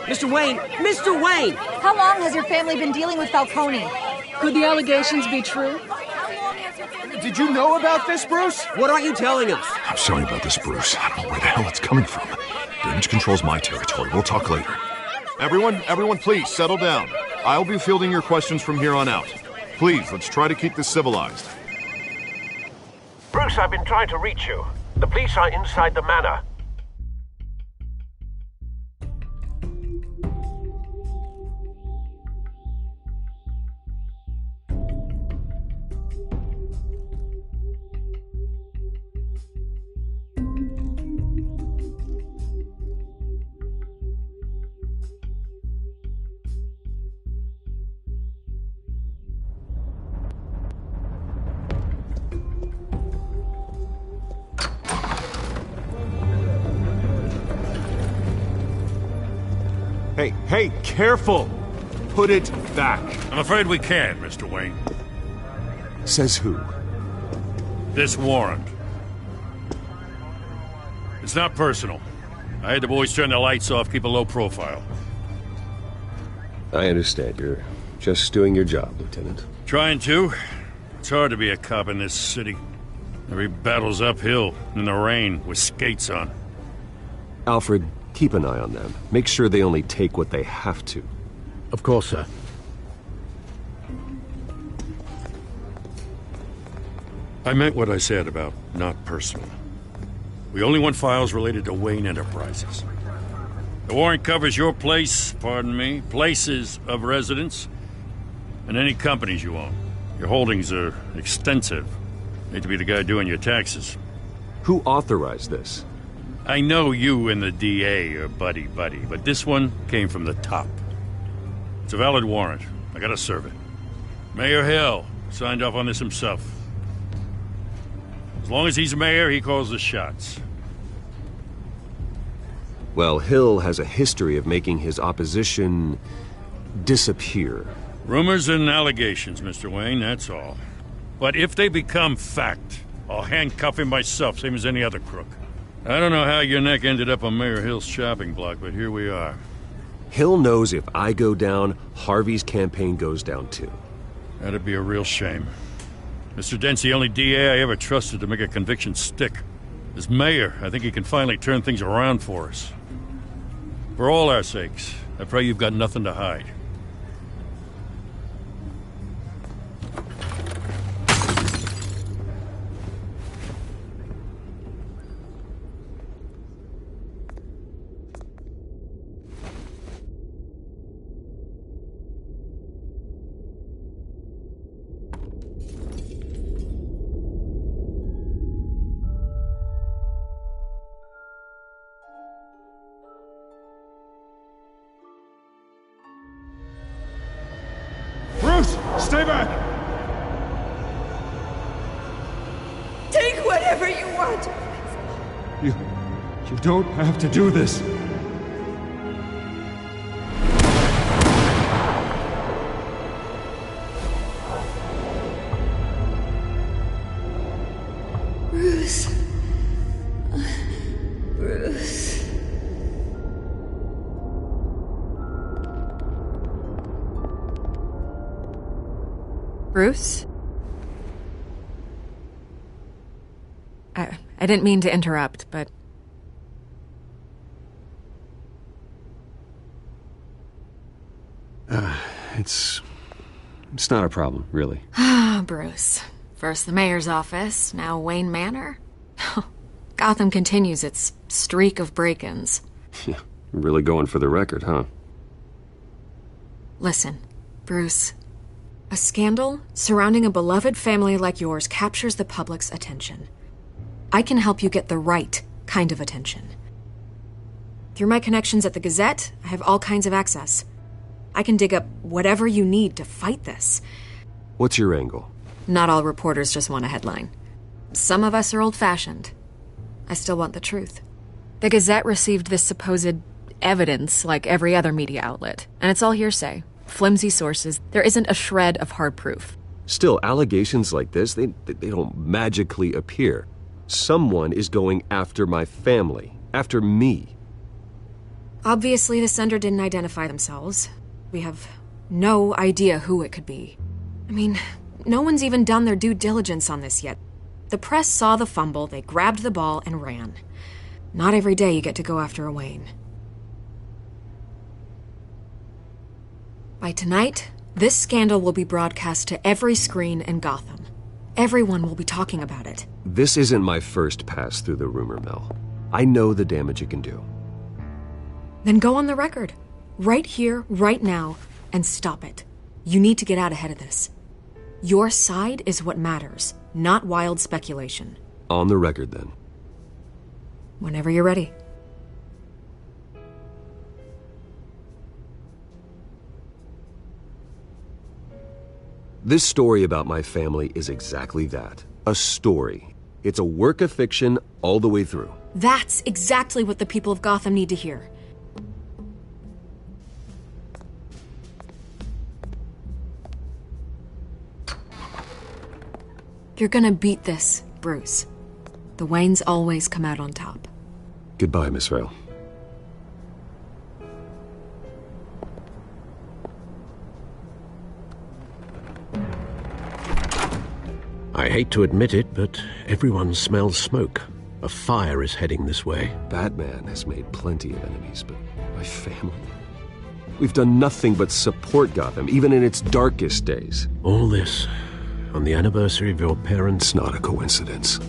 Mr. Wayne! How long has your family been dealing with Falcone? Could the allegations be true? Did you know about this, Bruce? What aren't you telling us? I'm sorry about this, Bruce. I don't know where the hell it's coming from. Damage control's my territory. We'll talk later. Everyone, please settle down. I'll be fielding your questions from here on out. Please, let's try to keep this civilized. Bruce, I've been trying to reach you. The police are inside the manor. Hey, careful! Put it back. I'm afraid we can't, Mr. Wayne. Says who? This warrant. It's not personal. I had the boys turn the lights off, keep a low profile. I understand. You're just doing your job, Lieutenant. Trying to. It's hard to be a cop in this city. Every battle's uphill, in the rain, with skates on. Alfred, keep an eye on them. Make sure they only take what they have to. Of course, sir. I meant what I said about not personal. We only want files related to Wayne Enterprises. The warrant covers your place, pardon me, places of residence, and any companies you own. Your holdings are extensive. Hate to be the guy doing your taxes. Who authorized this? I know you and the DA are buddy-buddy, but this one came from the top. It's a valid warrant. I gotta serve it. Mayor Hill signed off on this himself. As long as he's mayor, he calls the shots. Well, Hill has a history of making his opposition disappear. Rumors and allegations, Mr. Wayne, that's all. But if they become fact, I'll handcuff him myself, same as any other crook. I don't know how your neck ended up on Mayor Hill's shopping block, but here we are. Hill knows if I go down, Harvey's campaign goes down too. That'd be a real shame. Mr. Dent's the only DA I ever trusted to make a conviction stick. As mayor, I think he can finally turn things around for us. For all our sakes, I pray you've got nothing to hide. Stay back! Take whatever you want! You don't have to do this. Bruce. Bruce. Bruce? I didn't mean to interrupt, but... It's not a problem, really. Ah, Bruce. First the mayor's office, now Wayne Manor. Gotham continues its streak of break-ins. Yeah, really going for the record, huh? Listen, Bruce. A scandal surrounding a beloved family like yours captures the public's attention. I can help you get the right kind of attention. Through my connections at the Gazette, I have all kinds of access. I can dig up whatever you need to fight this. What's your angle? Not all reporters just want a headline. Some of us are old-fashioned. I still want the truth. The Gazette received this supposed evidence like every other media outlet, and it's all hearsay. Flimsy sources. There isn't a shred of hard proof. Still, allegations like this, they don't magically appear. Someone is going after my family, after me. Obviously, the sender didn't identify themselves. We have no idea who it could be. I mean, no one's even done their due diligence on this yet. The press saw the fumble, they grabbed the ball and ran. Not every day you get to go after a Wayne. By tonight, this scandal will be broadcast to every screen in Gotham. Everyone will be talking about it. This isn't my first pass through the rumor mill. I know the damage it can do. Then go on the record. Right here, right now, and stop it. You need to get out ahead of this. Your side is what matters, not wild speculation. On the record, then. Whenever you're ready. This story about my family is exactly that. A story. It's a work of fiction all the way through. That's exactly what the people of Gotham need to hear. You're gonna beat this, Bruce. The Waynes always come out on top. Goodbye, Miss Vale. I hate to admit it, but everyone smells smoke. A fire is heading this way. Batman has made plenty of enemies, but my family... We've done nothing but support Gotham, even in its darkest days. All this on the anniversary of your parents'... Not a coincidence.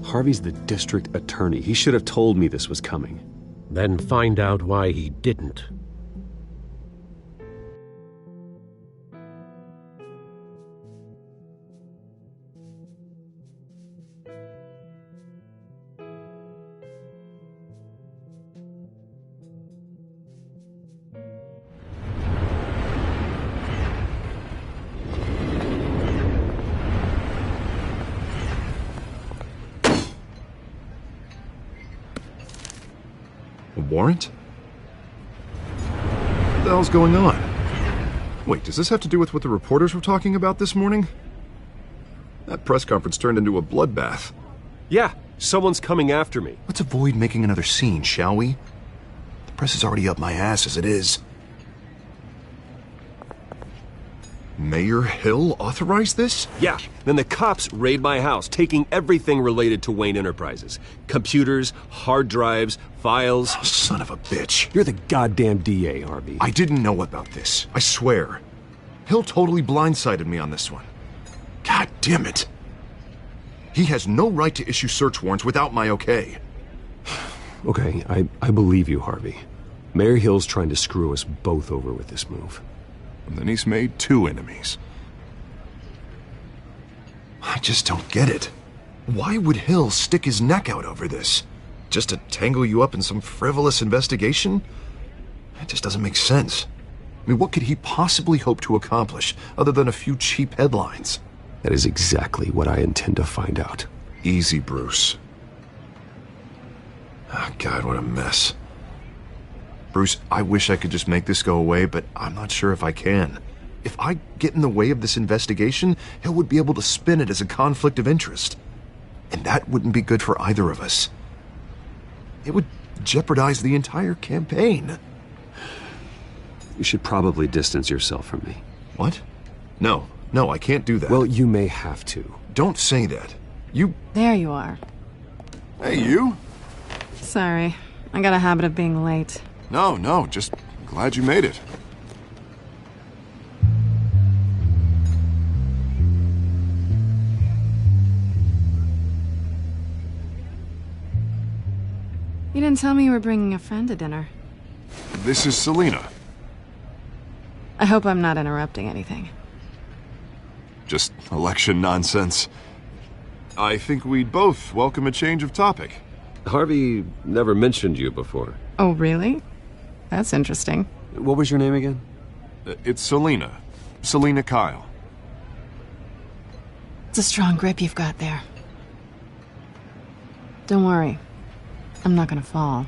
Harvey's the district attorney. He should have told me this was coming. Then find out why he didn't. Warrant? What the hell's going on? Wait, does this have to do with what the reporters were talking about this morning? That press conference turned into a bloodbath. Yeah, someone's coming after me. Let's avoid making another scene, shall we? The press is already up my ass as it is. Mayor Hill authorized this? Yeah, then the cops raid my house, taking everything related to Wayne Enterprises. Computers, hard drives, files. Oh, son of a bitch. You're the goddamn DA, Harvey. I didn't know about this. I swear. Hill totally blindsided me on this one. God damn it. He has no right to issue search warrants without my okay. Okay, I believe you, Harvey. Mayor Hill's trying to screw us both over with this move. And then he's made 2 enemies. I just don't get it. Why would Hill stick his neck out over this? Just to tangle you up in some frivolous investigation? It just doesn't make sense. I mean, what could he possibly hope to accomplish other than a few cheap headlines? That is exactly what I intend to find out. Easy, Bruce. Oh, God, what a mess. Bruce, I wish I could just make this go away, but I'm not sure if I can. If I get in the way of this investigation, Hill would be able to spin it as a conflict of interest. And that wouldn't be good for either of us. It would jeopardize the entire campaign. You should probably distance yourself from me. What? No, I can't do that. Well, you may have to. Don't say that. You... There you are. Hey, you? Sorry. I got a habit of being late. No, just glad you made it. You didn't tell me you were bringing a friend to dinner. This is Selina. I hope I'm not interrupting anything. Just election nonsense. I think we'd both welcome a change of topic. Harvey never mentioned you before. Oh, really? That's interesting. What was your name again? It's Selina. Selina Kyle. It's a strong grip you've got there. Don't worry. I'm not gonna fall.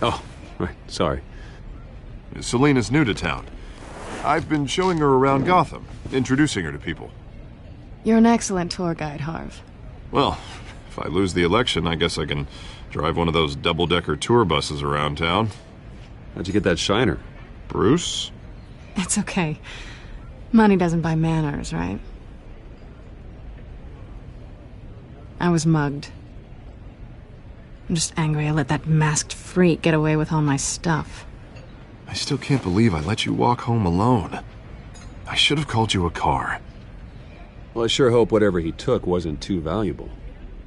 Oh, right. Sorry. Selina's new to town. I've been showing her around Gotham, introducing her to people. You're an excellent tour guide, Harv. Well, if I lose the election, I guess I can drive one of those double-decker tour buses around town. How'd you get that shiner? Bruce? It's okay. Money doesn't buy manners, right? I was mugged. I'm just angry I let that masked freak get away with all my stuff. I still can't believe I let you walk home alone. I should have called you a car. Well, I sure hope whatever he took wasn't too valuable.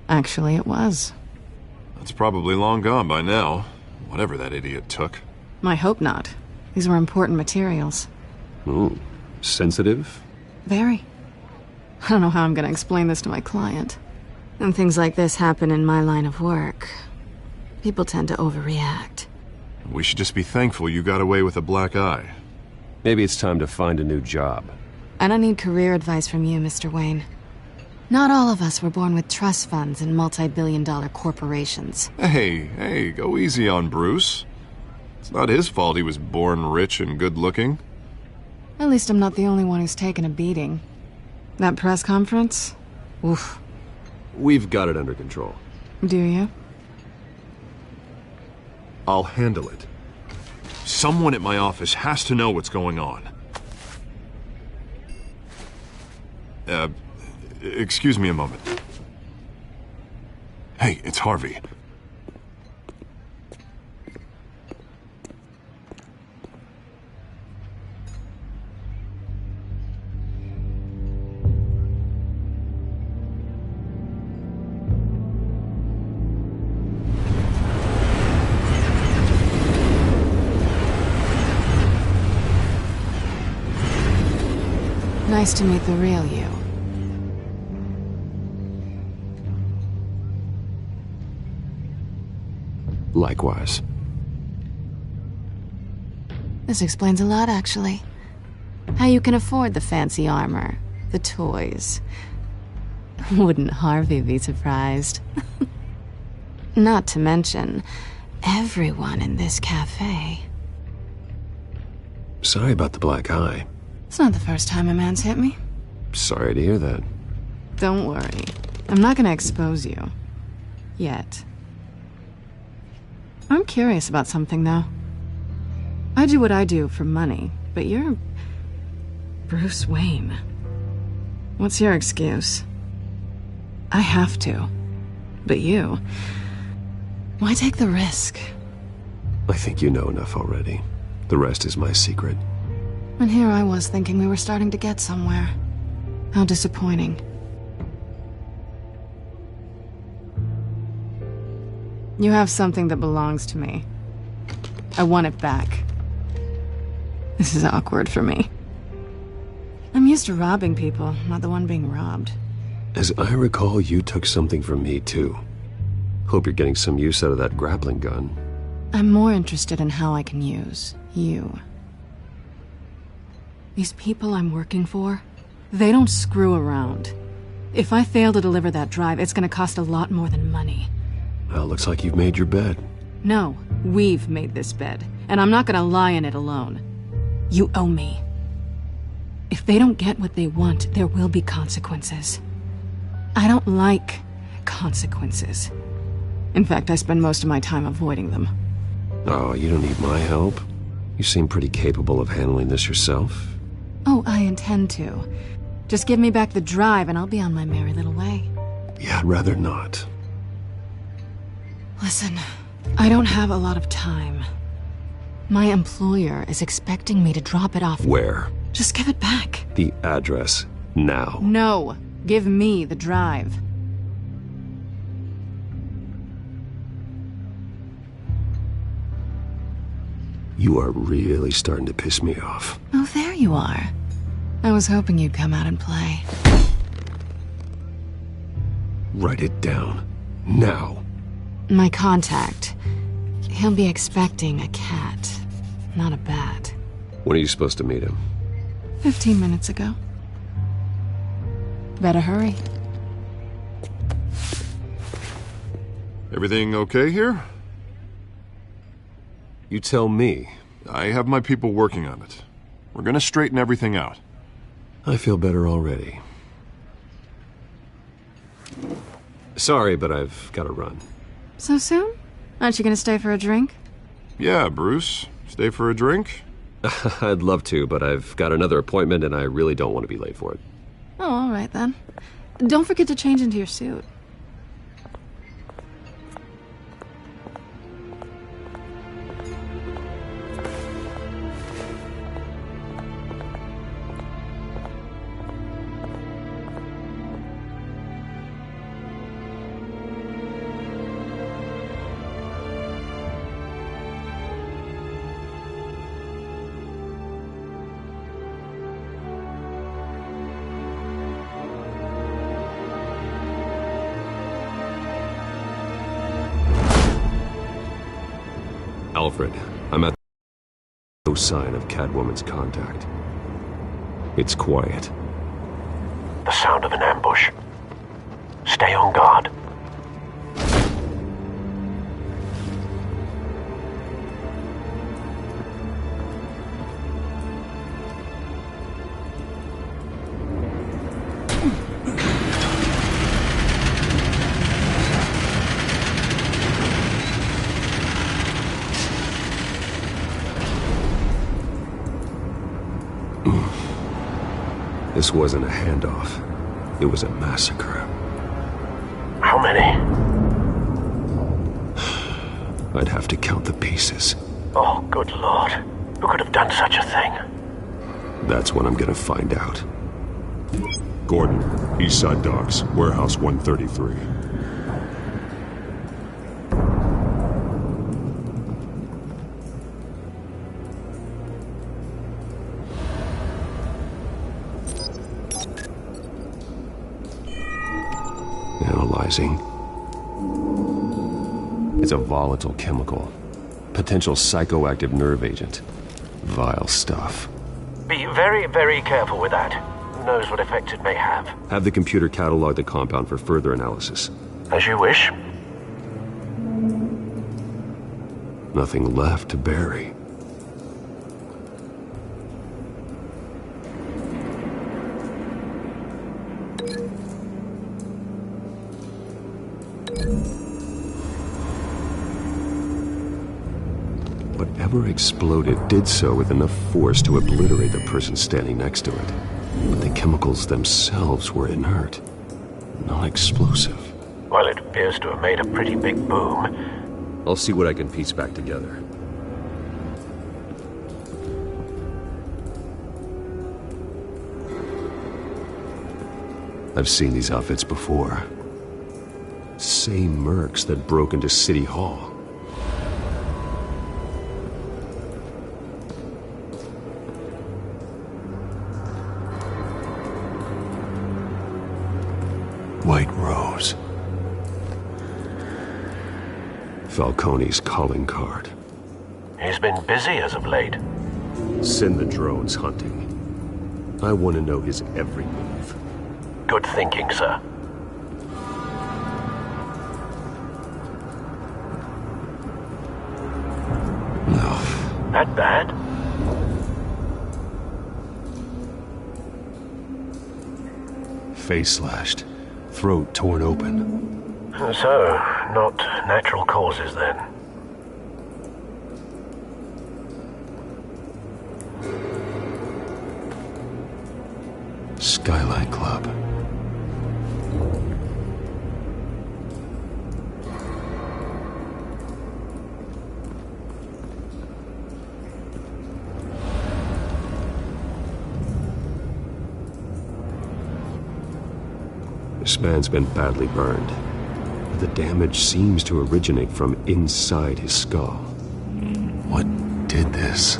Actually, it was. That's probably long gone by now, whatever that idiot took. I hope not. These were important materials. Oh, sensitive? Very. I don't know how I'm going to explain this to my client. When things like this happen in my line of work, people tend to overreact. We should just be thankful you got away with a black eye. Maybe it's time to find a new job. I don't need career advice from you, Mr. Wayne. Not all of us were born with trust funds and multi-billion-dollar corporations. Hey, go easy on Bruce. It's not his fault he was born rich and good-looking. At least I'm not the only one who's taken a beating. That press conference? Oof. We've got it under control. Do you? I'll handle it. Someone at my office has to know what's going on. Excuse me a moment. Hey, it's Harvey. Nice to meet the real you. Likewise. This explains a lot, actually. How you can afford the fancy armor, the toys. Wouldn't Harvey be surprised? Not to mention, everyone in this cafe. Sorry about the black eye. It's not the first time a man's hit me. Sorry to hear that. Don't worry. I'm not gonna expose you. Yet. I'm curious about something, though. I do what I do for money, but you're... Bruce Wayne. What's your excuse? I have to. But you... Why take the risk? I think you know enough already. The rest is my secret. And here I was thinking we were starting to get somewhere. How disappointing. You have something that belongs to me. I want it back. This is awkward for me. I'm used to robbing people, not the one being robbed. As I recall, you took something from me, too. Hope you're getting some use out of that grappling gun. I'm more interested in how I can use you. These people I'm working for, they don't screw around. If I fail to deliver that drive, it's gonna cost a lot more than money. Well, looks like you've made your bed. No, we've made this bed, and I'm not gonna lie in it alone. You owe me. If they don't get what they want, there will be consequences. I don't like consequences. In fact, I spend most of my time avoiding them. Oh, you don't need my help. You seem pretty capable of handling this yourself. Oh, I intend to. Just give me back the drive and I'll be on my merry little way. Yeah, I'd rather not. Listen, I don't have a lot of time. My employer is expecting me to drop it off. Where? Just give it back. The address, now. No, give me the drive. You are really starting to piss me off. Oh, there you are. I was hoping you'd come out and play. Write it down. Now. My contact. He'll be expecting a cat, not a bat. When are you supposed to meet him? 15 minutes ago. Better hurry. Everything okay here? You tell me. I have my people working on it. We're gonna straighten everything out. I feel better already. Sorry, but I've got to run. So soon? Aren't you gonna stay for a drink? Yeah, Bruce. Stay for a drink? I'd love to, but I've got another appointment and I really don't want to be late for it. Oh, all right then. Don't forget to change into your suit. Alfred, I'm at no sign of Catwoman's contact. It's quiet. The sound of an ambush. Stay on guard. This wasn't a handoff. It was a massacre. How many? I'd have to count the pieces. Oh, good Lord. Who could have done such a thing? That's what I'm gonna find out. Gordon, Eastside Docks, Warehouse 133. Analyzing. It's a volatile chemical. Potential psychoactive nerve agent. Vile stuff. Be very, very careful with that. Who knows what effects it may have? Have the computer catalog the compound for further analysis. As you wish. Nothing left to bury. Whatever exploded did so with enough force to obliterate the person standing next to it. But the chemicals themselves were inert, non-explosive. Well, it appears to have made a pretty big boom. I'll see what I can piece back together. I've seen these outfits before. Same mercs that broke into City Hall. White Rose. Falcone's calling card. He's been busy as of late. Send the drones hunting. I want to know his every move. Good thinking, sir. No. That bad? Face slashed. Throat torn open. So, not natural causes then. Skylight Club. This man's been badly burned. But the damage seems to originate from inside his skull. What did this?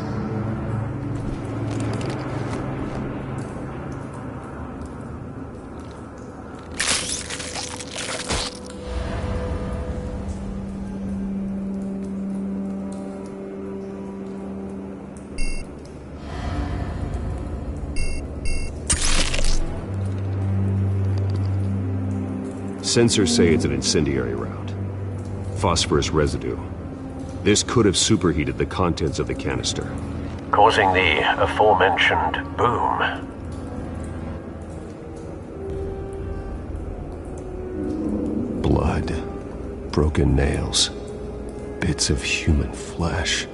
Sensors say it's an incendiary round. Phosphorus residue. This could have superheated the contents of the canister, causing the aforementioned boom. Blood, broken nails, bits of human flesh.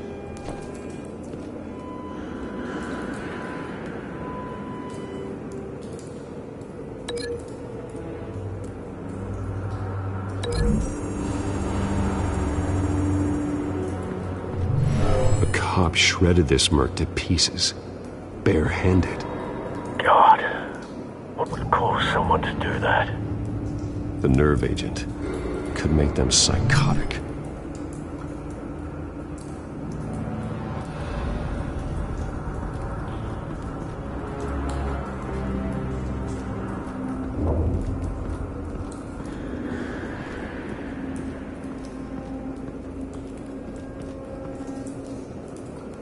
Shredded this merc to pieces, bare-handed. God, what would cause someone to do that? The nerve agent could make them psychotic.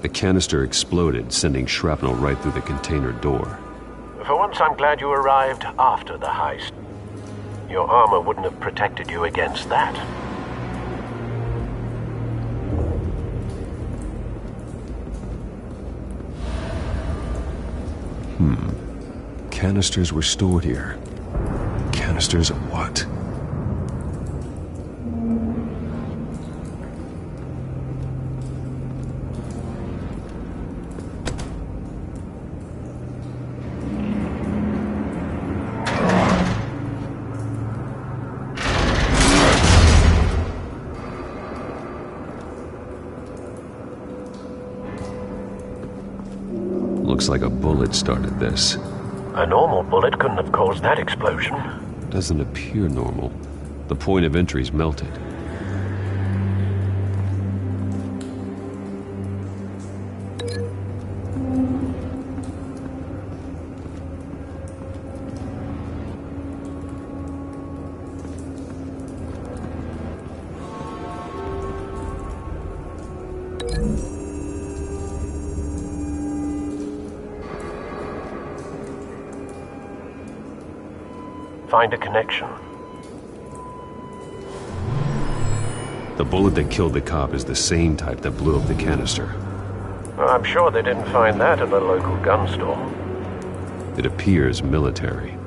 The canister exploded, sending shrapnel right through the container door. For once, I'm glad you arrived after the heist. Your armor wouldn't have protected you against that. Canisters were stored here. Canisters of what? looks like a bullet started this. A normal bullet couldn't have caused that explosion. Doesn't appear normal. The point of entry's melted. Find a connection. The bullet that killed the cop is the same type that blew up the canister. I'm sure they didn't find that at a local gun store. It appears military.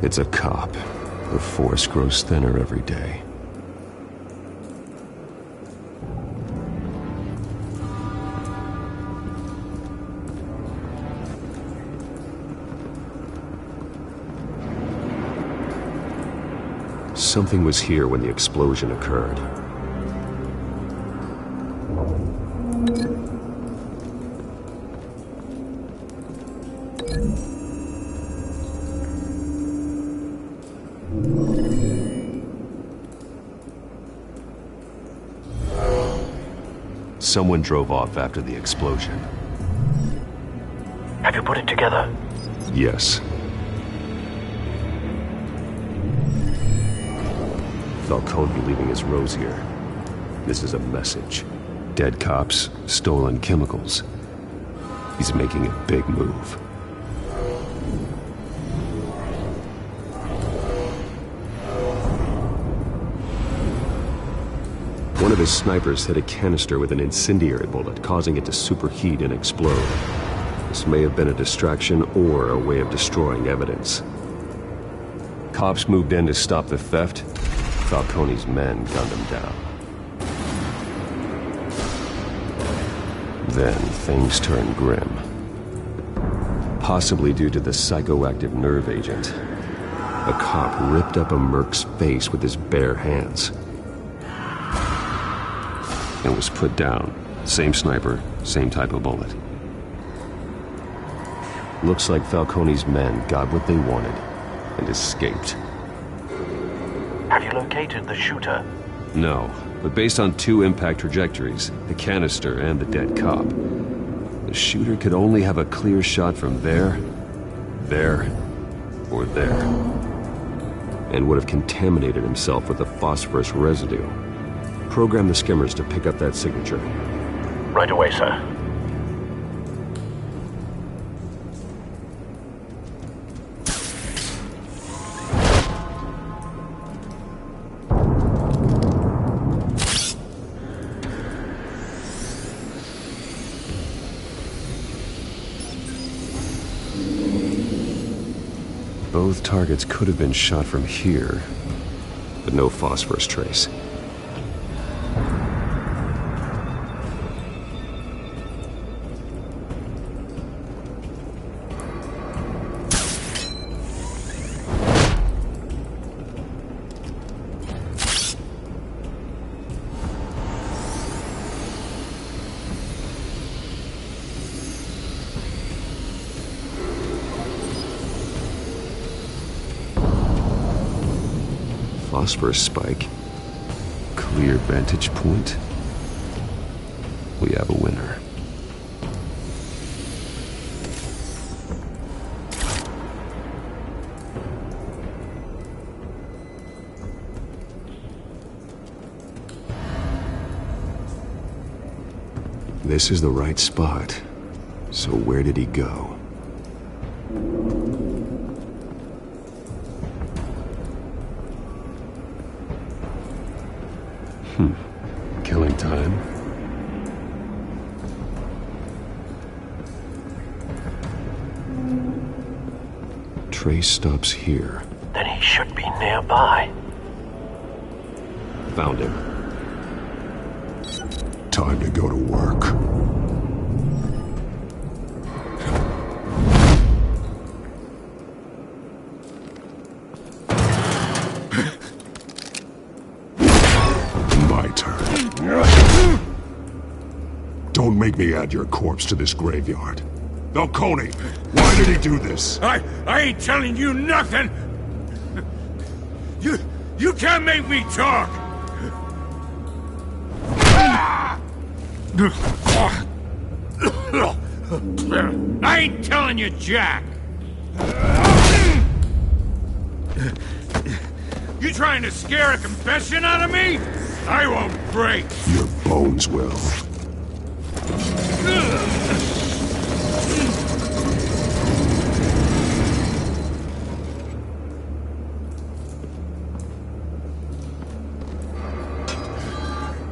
It's a cop. The force grows thinner every day. Something was here when the explosion occurred. Someone drove off after the explosion. Have you put it together? Yes. Falcone leaving his rose here. This is a message. Dead cops, stolen chemicals. He's making a big move. One of his snipers hit a canister with an incendiary bullet, causing it to superheat and explode. This may have been a distraction or a way of destroying evidence. Cops moved in to stop the theft. Falcone's men gunned him down. Then things turned grim. Possibly due to the psychoactive nerve agent. A cop ripped up a merc's face with his bare hands. And was put down. Same sniper, same type of bullet. Looks like Falcone's men got what they wanted and escaped. Have you located the shooter? No, but based on two impact trajectories, the canister and the dead cop, the shooter could only have a clear shot from there, or there, and would have contaminated himself with the phosphorus residue. Program the skimmers to pick up that signature. Right away, sir. Both targets could have been shot from here, but no phosphorus trace. Phosphorus spike. Clear vantage point. We have a winner. This is the right spot. So where did he go? Killing time. Trace stops here. Then he should be nearby. Found him. Time to go to work. Don't make me add your corpse to this graveyard. Falcone, why did he do this? I ain't telling you nothing! You can't make me talk! I ain't telling you, Jack! You trying to scare a confession out of me? I won't break! Your bones will.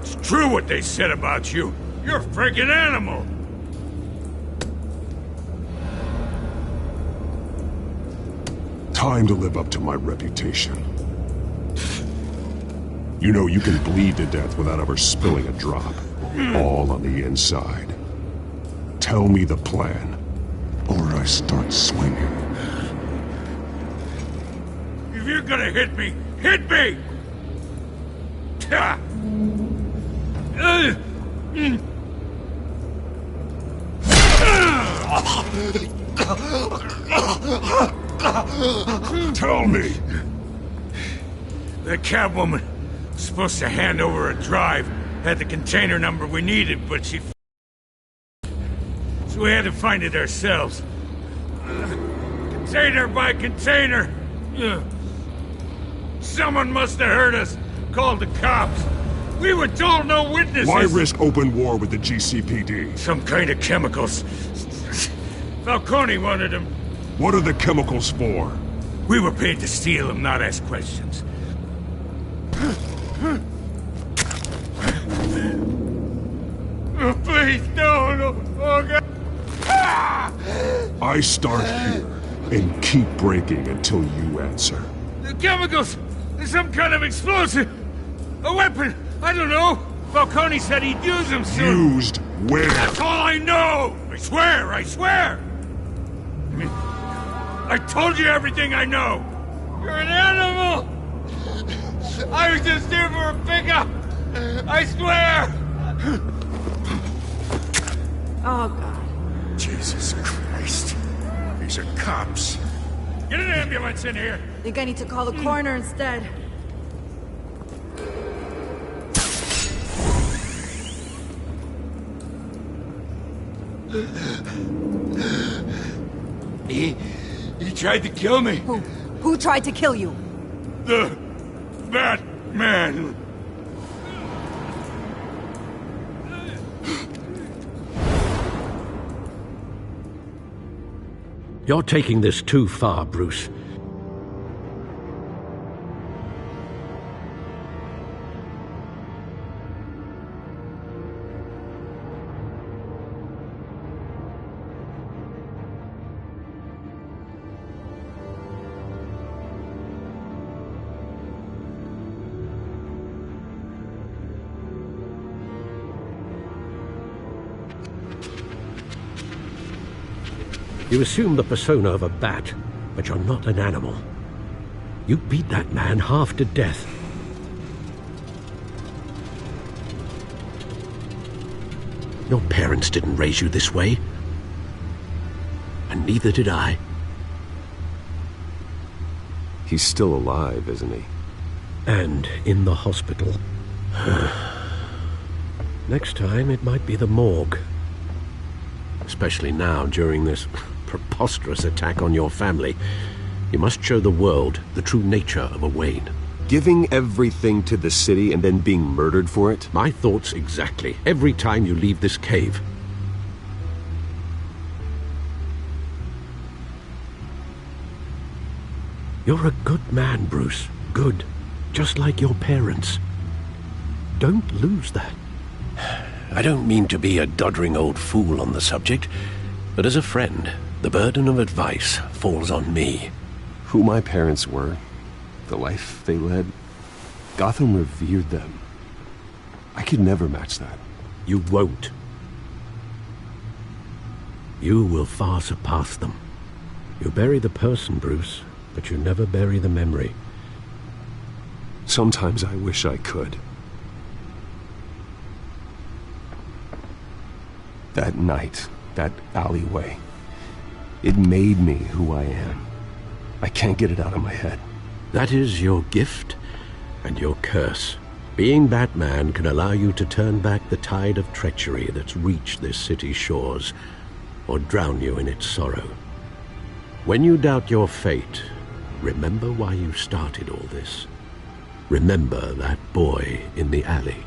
It's true what they said about you. You're a freaking animal. Time to live up to my reputation. You know you can bleed to death without ever spilling a drop. All on the inside. Tell me the plan, or I start swinging. If you're gonna hit me, hit me! Tell me! The cabwoman was supposed to hand over a drive, had the container number we needed, but she so we had to find it ourselves. Container by container. Someone must have heard us, called the cops. We were told no witnesses. Why risk open war with the GCPD? Some kind of chemicals. Falcone wanted them. What are the chemicals for? We were paid to steal them, not ask questions. Oh, please, no. Oh, God. I start here and keep breaking until you answer. The chemicals! There's some kind of explosive! A weapon! I don't know! Falcone said he'd use them soon! Used where? That's all I know! I swear! I told you everything I know! You're an animal! I was just here for a pickup! I swear! Oh, God. Jesus Christ. These are cops. Get an ambulance in here! Think I need to call the coroner instead. He tried to kill me. Who tried to kill you? The Batman. You're taking this too far, Bruce. You assume the persona of a bat, but you're not an animal. You beat that man half to death. Your parents didn't raise you this way. And neither did I. He's still alive, isn't he? And in the hospital. Next time, it might be the morgue. Especially now, during this preposterous attack on your family. You must show the world the true nature of a Wayne. Giving everything to the city and then being murdered for it? My thoughts exactly. Every time you leave this cave. You're a good man, Bruce. Good. Just like your parents. Don't lose that. I don't mean to be a doddering old fool on the subject, but as a friend, the burden of advice falls on me. Who my parents were, the life they led, Gotham revered them. I could never match that. You won't. You will far surpass them. You bury the person, Bruce, but you never bury the memory. Sometimes I wish I could. That night, that alleyway, it made me who I am. I can't get it out of my head. That is your gift and your curse. Being Batman can allow you to turn back the tide of treachery that's reached this city's shores, or drown you in its sorrow. When you doubt your fate, remember why you started all this. Remember that boy in the alley.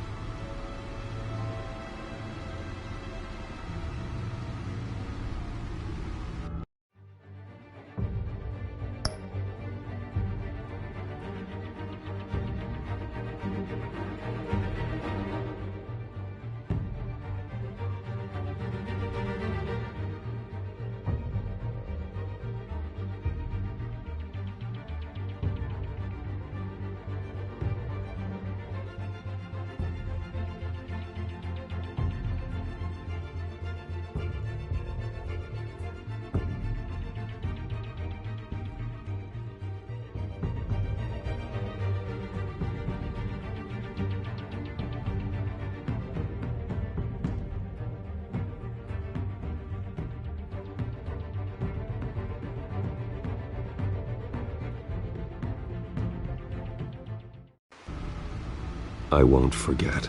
I won't forget.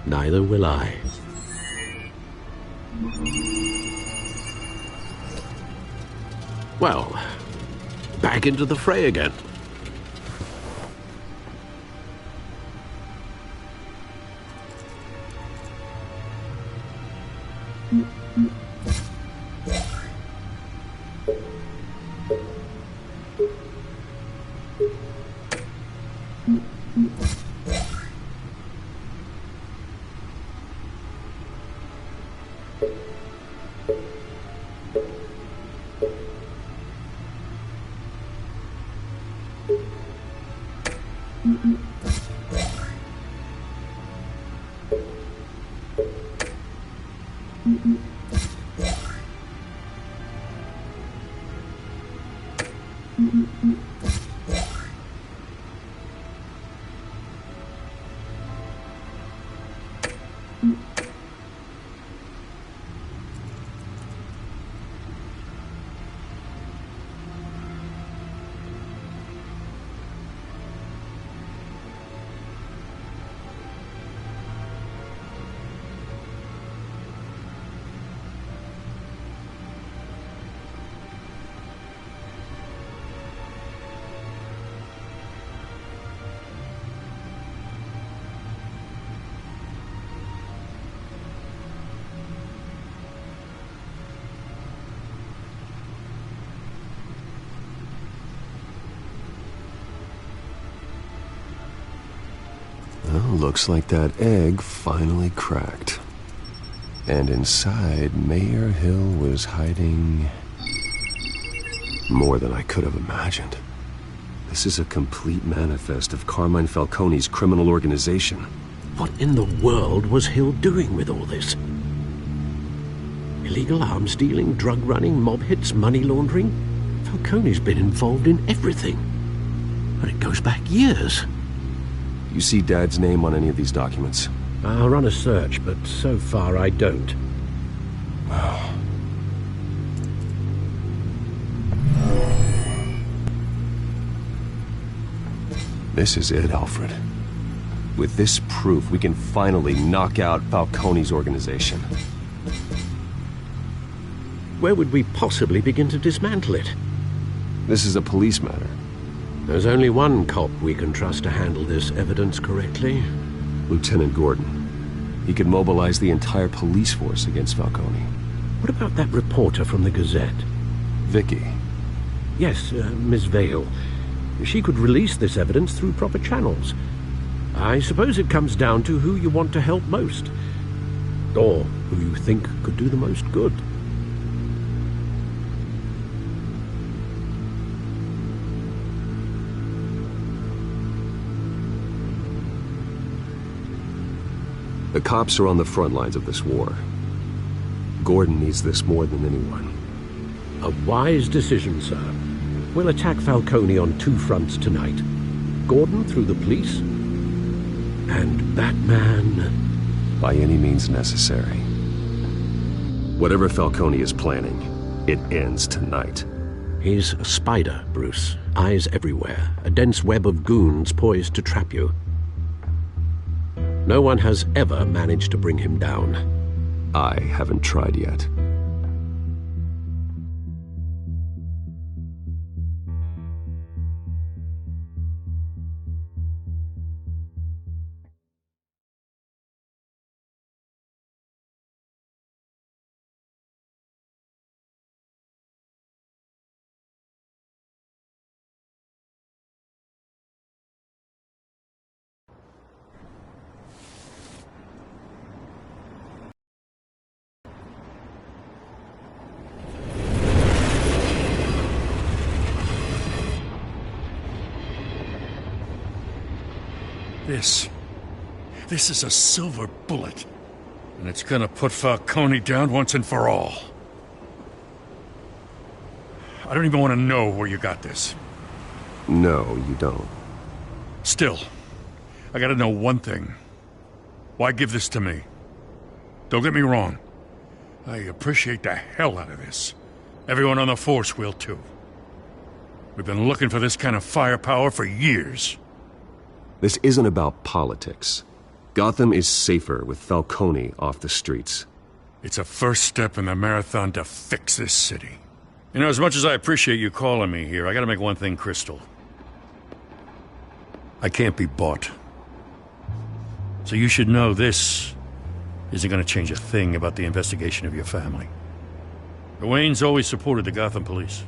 Neither will I. Well, back into the fray again. Well, looks like that egg finally cracked. And inside, Mayor Hill was hiding more than I could have imagined. This is a complete manifest of Carmine Falcone's criminal organization. What in the world was Hill doing with all this? Illegal arms dealing, drug running, mob hits, money laundering? Falcone's been involved in everything. And it goes back years. You see Dad's name on any of these documents? I'll run a search, but so far I don't. This is it, Alfred. With this proof, we can finally knock out Falcone's organization. Where would we possibly begin to dismantle it? This is a police matter. There's only one cop we can trust to handle this evidence correctly. Lieutenant Gordon. He could mobilize the entire police force against Falcone. What about that reporter from the Gazette? Vicky. Yes, Miss Vale. She could release this evidence through proper channels. I suppose it comes down to who you want to help most. Or who you think could do the most good. The cops are on the front lines of this war. Gordon needs this more than anyone. A wise decision, sir. We'll attack Falcone on two fronts tonight. Gordon through the police, and Batman... by any means necessary. Whatever Falcone is planning, it ends tonight. He's a spider, Bruce. Eyes everywhere. A dense web of goons poised to trap you. No one has ever managed to bring him down. I haven't tried yet. This is a silver bullet. And it's gonna put Falcone down once and for all. I don't even want to know where you got this. No, you don't. Still, I gotta know one thing. Why give this to me? Don't get me wrong. I appreciate the hell out of this. Everyone on the force will too. We've been looking for this kind of firepower for years. This isn't about politics. Gotham is safer with Falcone off the streets. It's a first step in the marathon to fix this city. You know, as much as I appreciate you calling me here, I gotta make one thing crystal. I can't be bought. So you should know this isn't gonna change a thing about the investigation of your family. The Waynes always supported the Gotham police.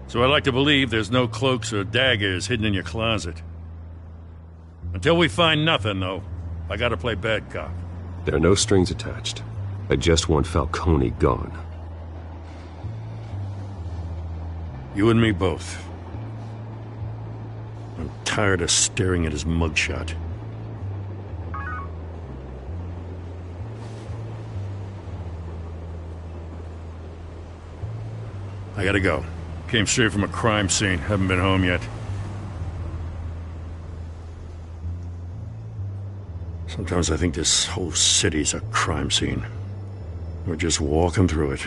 So I like to believe there's no cloaks or daggers hidden in your closet. Until we find nothing, though, I gotta play bad cop. There are no strings attached. I just want Falcone gone. You and me both. I'm tired of staring at his mugshot. I gotta go. Came straight from a crime scene. Haven't been home yet. Sometimes I think this whole city's a crime scene. We're just walking through it.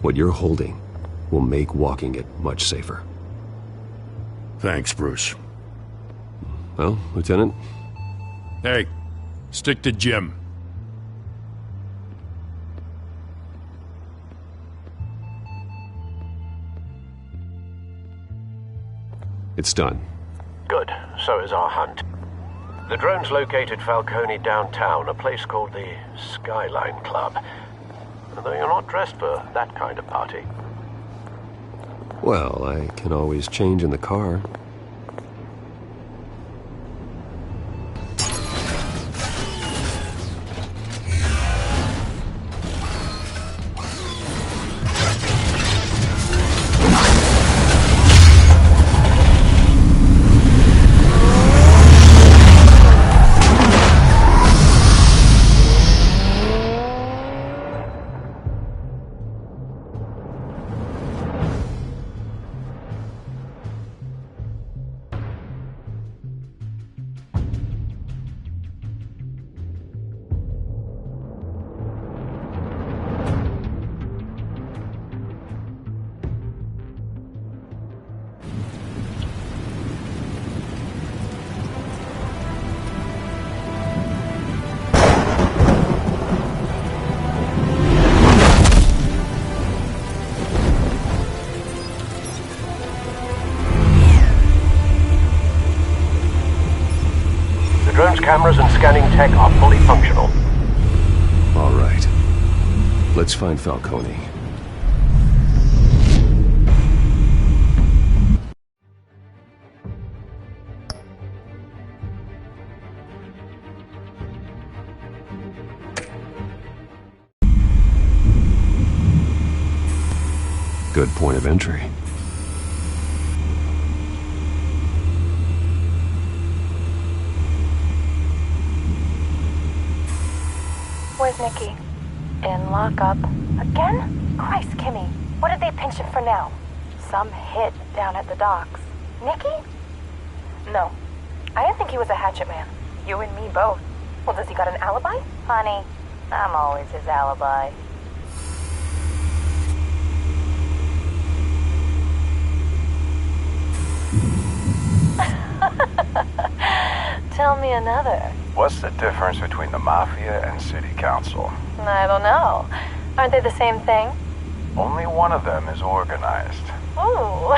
What you're holding will make walking it much safer. Thanks, Bruce. Well, Lieutenant? Hey, stick to Jim. It's done. Good. So is our hunt. The drones located Falcone downtown, a place called the Skyline Club. Though you're not dressed for that kind of party. Well, I can always change in the car. Cameras and scanning tech are fully functional. All right. Let's find Falcone. Good point of entry. Where's Nicky? In lockup. Again? Christ, Kimmy. What did they pinch him for now? Some hit down at the docks. Nicky? No. I didn't think he was a hatchet man. You and me both. Well, does he got an alibi? Honey, I'm always his alibi. Tell me another. What's the difference between the Mafia and City Council? I don't know. Aren't they the same thing? Only one of them is organized. Ooh.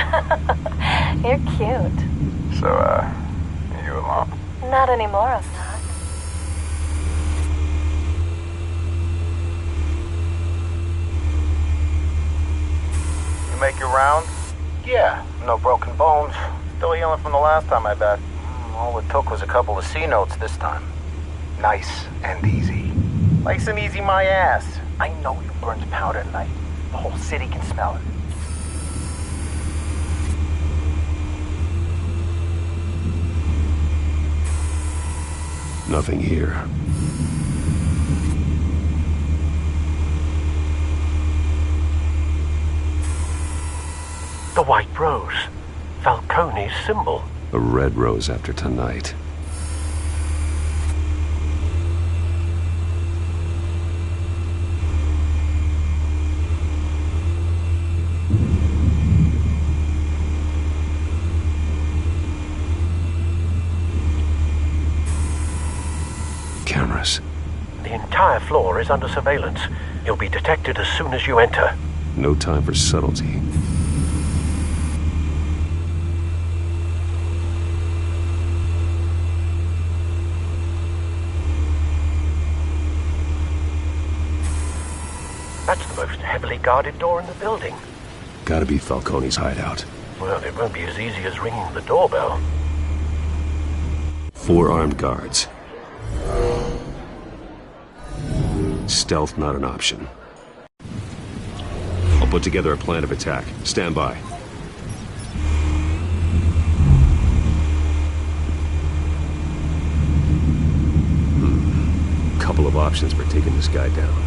You're cute. So, you alone? Not anymore, I'm not. You make your rounds? Yeah, no broken bones. Still healing from the last time, I bet. All it took was a couple of C notes this time. Nice and easy. Nice and easy my ass. I know you burned powder tonight. The whole city can smell it. Nothing here. The White Rose. Falcone's symbol. A red rose after tonight. entire floor is under surveillance. You'll be detected as soon as you enter. No time for subtlety. That's the most heavily guarded door in the building. Gotta be Falcone's hideout. Well, it won't be as easy as ringing the doorbell. 4 armed guards. Stealth not an option. I'll put together a plan of attack. Stand by. Couple of options for taking this guy down.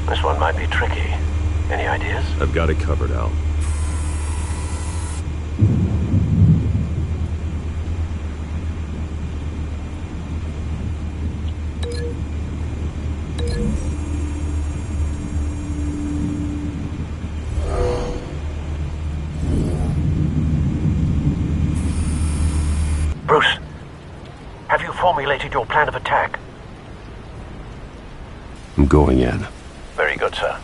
This one might be tricky. Any ideas? I've got it covered, Al. Bruce, have you formulated your plan of attack? I'm going in. Very good, sir.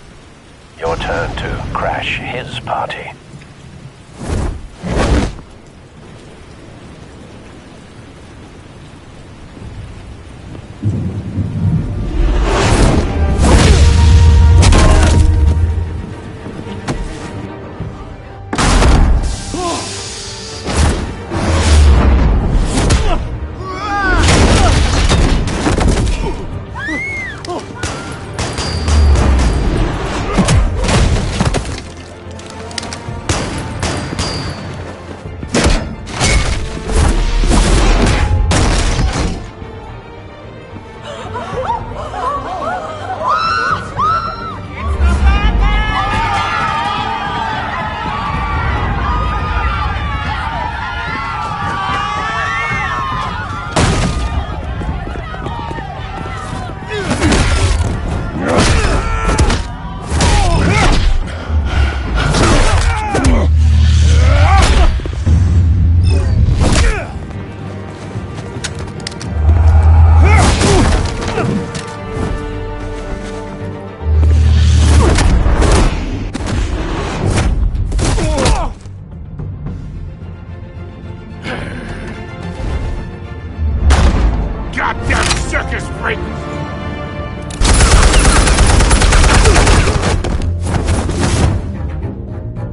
Your turn to crash his party. Goddamn circus freak!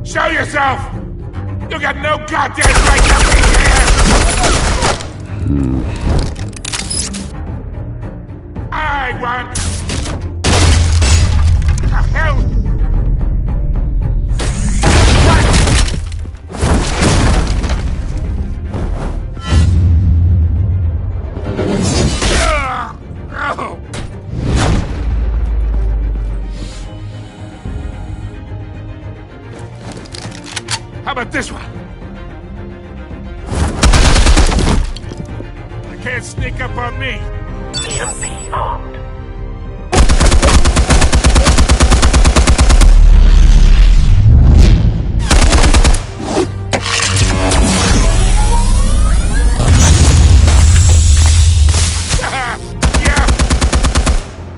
Show yourself! You got no goddamn right to be here! I want... hell? How about this one? You can't sneak up on me. EMP armed. Yeah.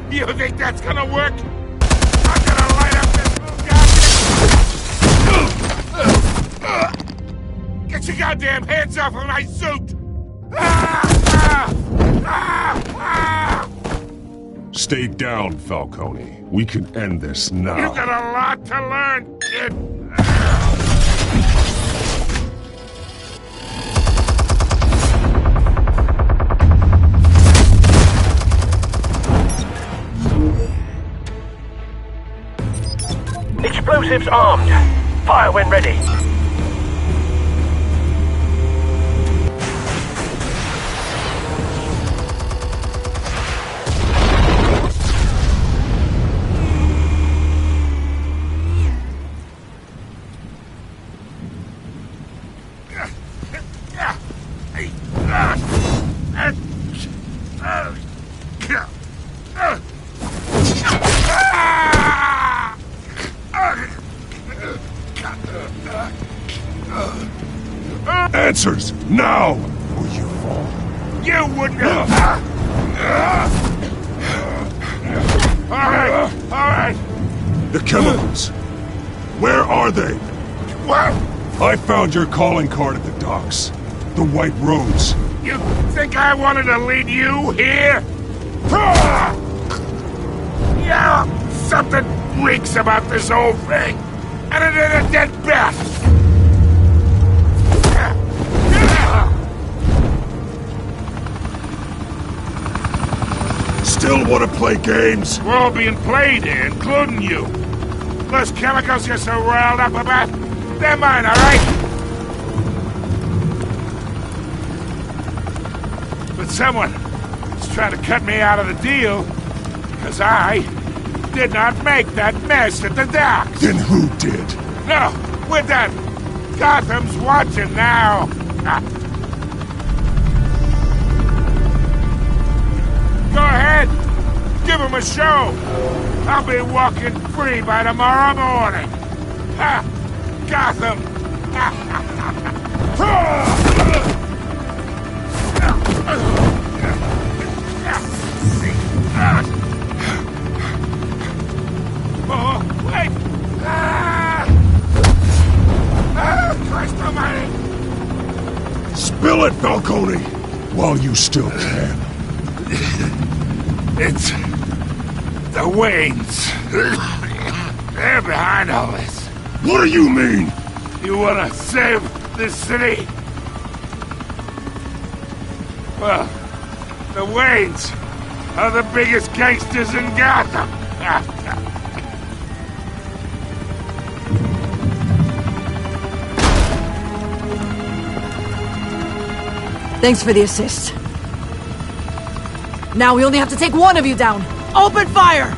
You think that's gonna work? I'm gonna light up this little goddamn... Get your goddamn hands off of my suit! Stay down, Falcone. We can end this now. You've got a lot to learn, kid. Explosives armed. Fire when ready. Answers, now! Or you fall. You wouldn't have... All right. The chemicals. Where are they? What? I found your calling card at the docks. The White Rose. You think I wanted to lead you here? Yeah, something reeks about this whole thing. And it is a dead bat. Still want to play games? We're all being played here, including you. Those chemicals you're so riled up about, they're mine, all right? But someone is trying to cut me out of the deal, because I did not make that mess at the docks. Then who did? No, we're done. Gotham's watching now. Go ahead. Give him a show. I'll be walking free by tomorrow morning. Ha! Gotham. Oh, wait! Christ almighty! Spill it, Falcone, while you still can. It's the Waynes. They're behind all this. What do you mean? You wanna save this city? Well, the Waynes are the biggest gangsters in Gotham. Thanks for the assist. Now we only have to take one of you down. Open fire!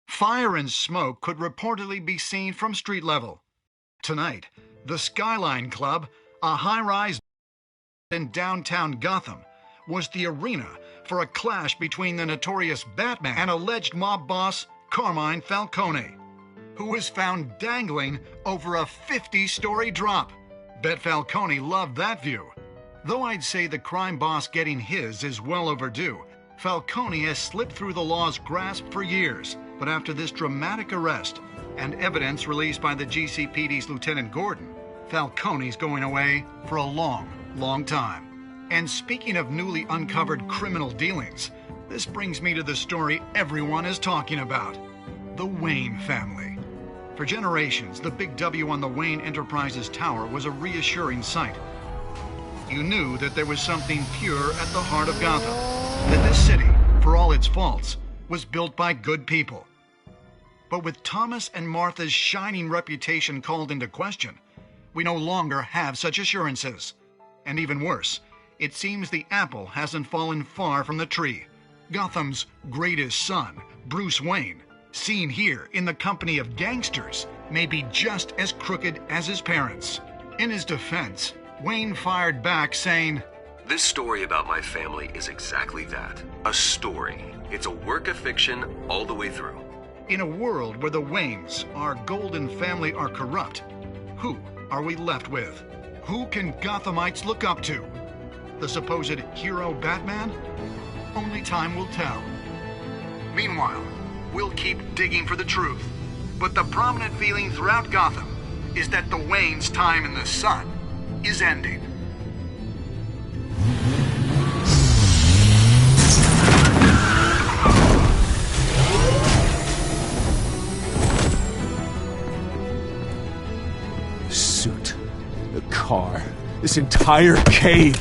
Fire and smoke could reportedly be seen from street level. Tonight, the Skyline Club, a high-rise in downtown Gotham, was the arena for a clash between the notorious Batman and alleged mob boss Carmine Falcone, who was found dangling over a 50-story drop. Bet Falcone loved that view. Though I'd say the crime boss getting his is well overdue, Falcone has slipped through the law's grasp for years, but after this dramatic arrest and evidence released by the GCPD's Lieutenant Gordon, Falcone's going away for a long, long time. And speaking of newly uncovered criminal dealings, this brings me to the story everyone is talking about: the Wayne family. For generations, the big W on the Wayne Enterprises tower was a reassuring sight. You knew that there was something pure at the heart of Gotham, that this city, for all its faults, was built by good people. But with Thomas and Martha's shining reputation called into question, we no longer have such assurances. And even worse, it seems the apple hasn't fallen far from the tree. Gotham's greatest son, Bruce Wayne, seen here in the company of gangsters, may be just as crooked as his parents. In his defense, Wayne fired back saying, "This story about my family is exactly that. A story. It's a work of fiction all the way through." In a world where the Waynes, our golden family, are corrupt, who are we left with? Who can Gothamites look up to? The supposed hero Batman? Only time will tell. Meanwhile, we'll keep digging for the truth. But the prominent feeling throughout Gotham is that the Waynes' time in the sun is ending. The suit, the car, this entire cave.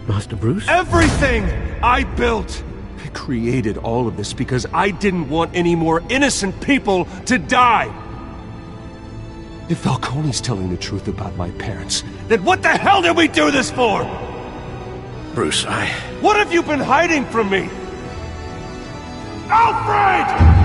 Master Bruce? Everything I built! I created all of this because I didn't want any more innocent people to die! If Falcone's telling the truth about my parents, then what the hell did we do this for? Bruce, What have you been hiding from me? Alfred!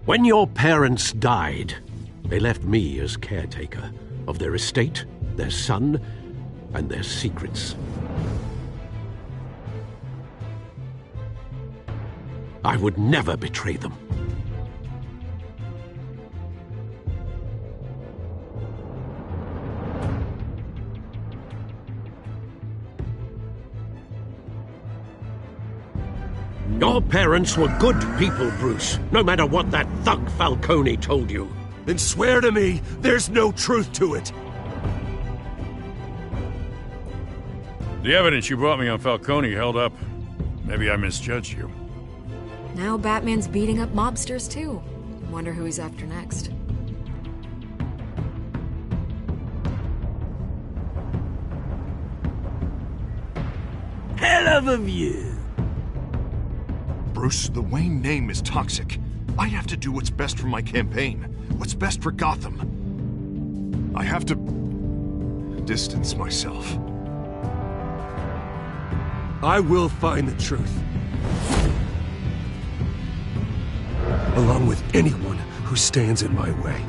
When your parents died, they left me as caretaker of their estate, their son, and their secrets. I would never betray them. Your parents were good people, Bruce, no matter what that thug Falcone told you. Then swear to me there's no truth to it. The evidence you brought me on Falcone held up. Maybe I misjudged you. Now Batman's beating up mobsters, too. Wonder who he's after next. Hell of a view. Bruce, the Wayne name is toxic. I have to do what's best for my campaign, what's best for Gotham. I have to distance myself. I will find the truth. Along with anyone who stands in my way.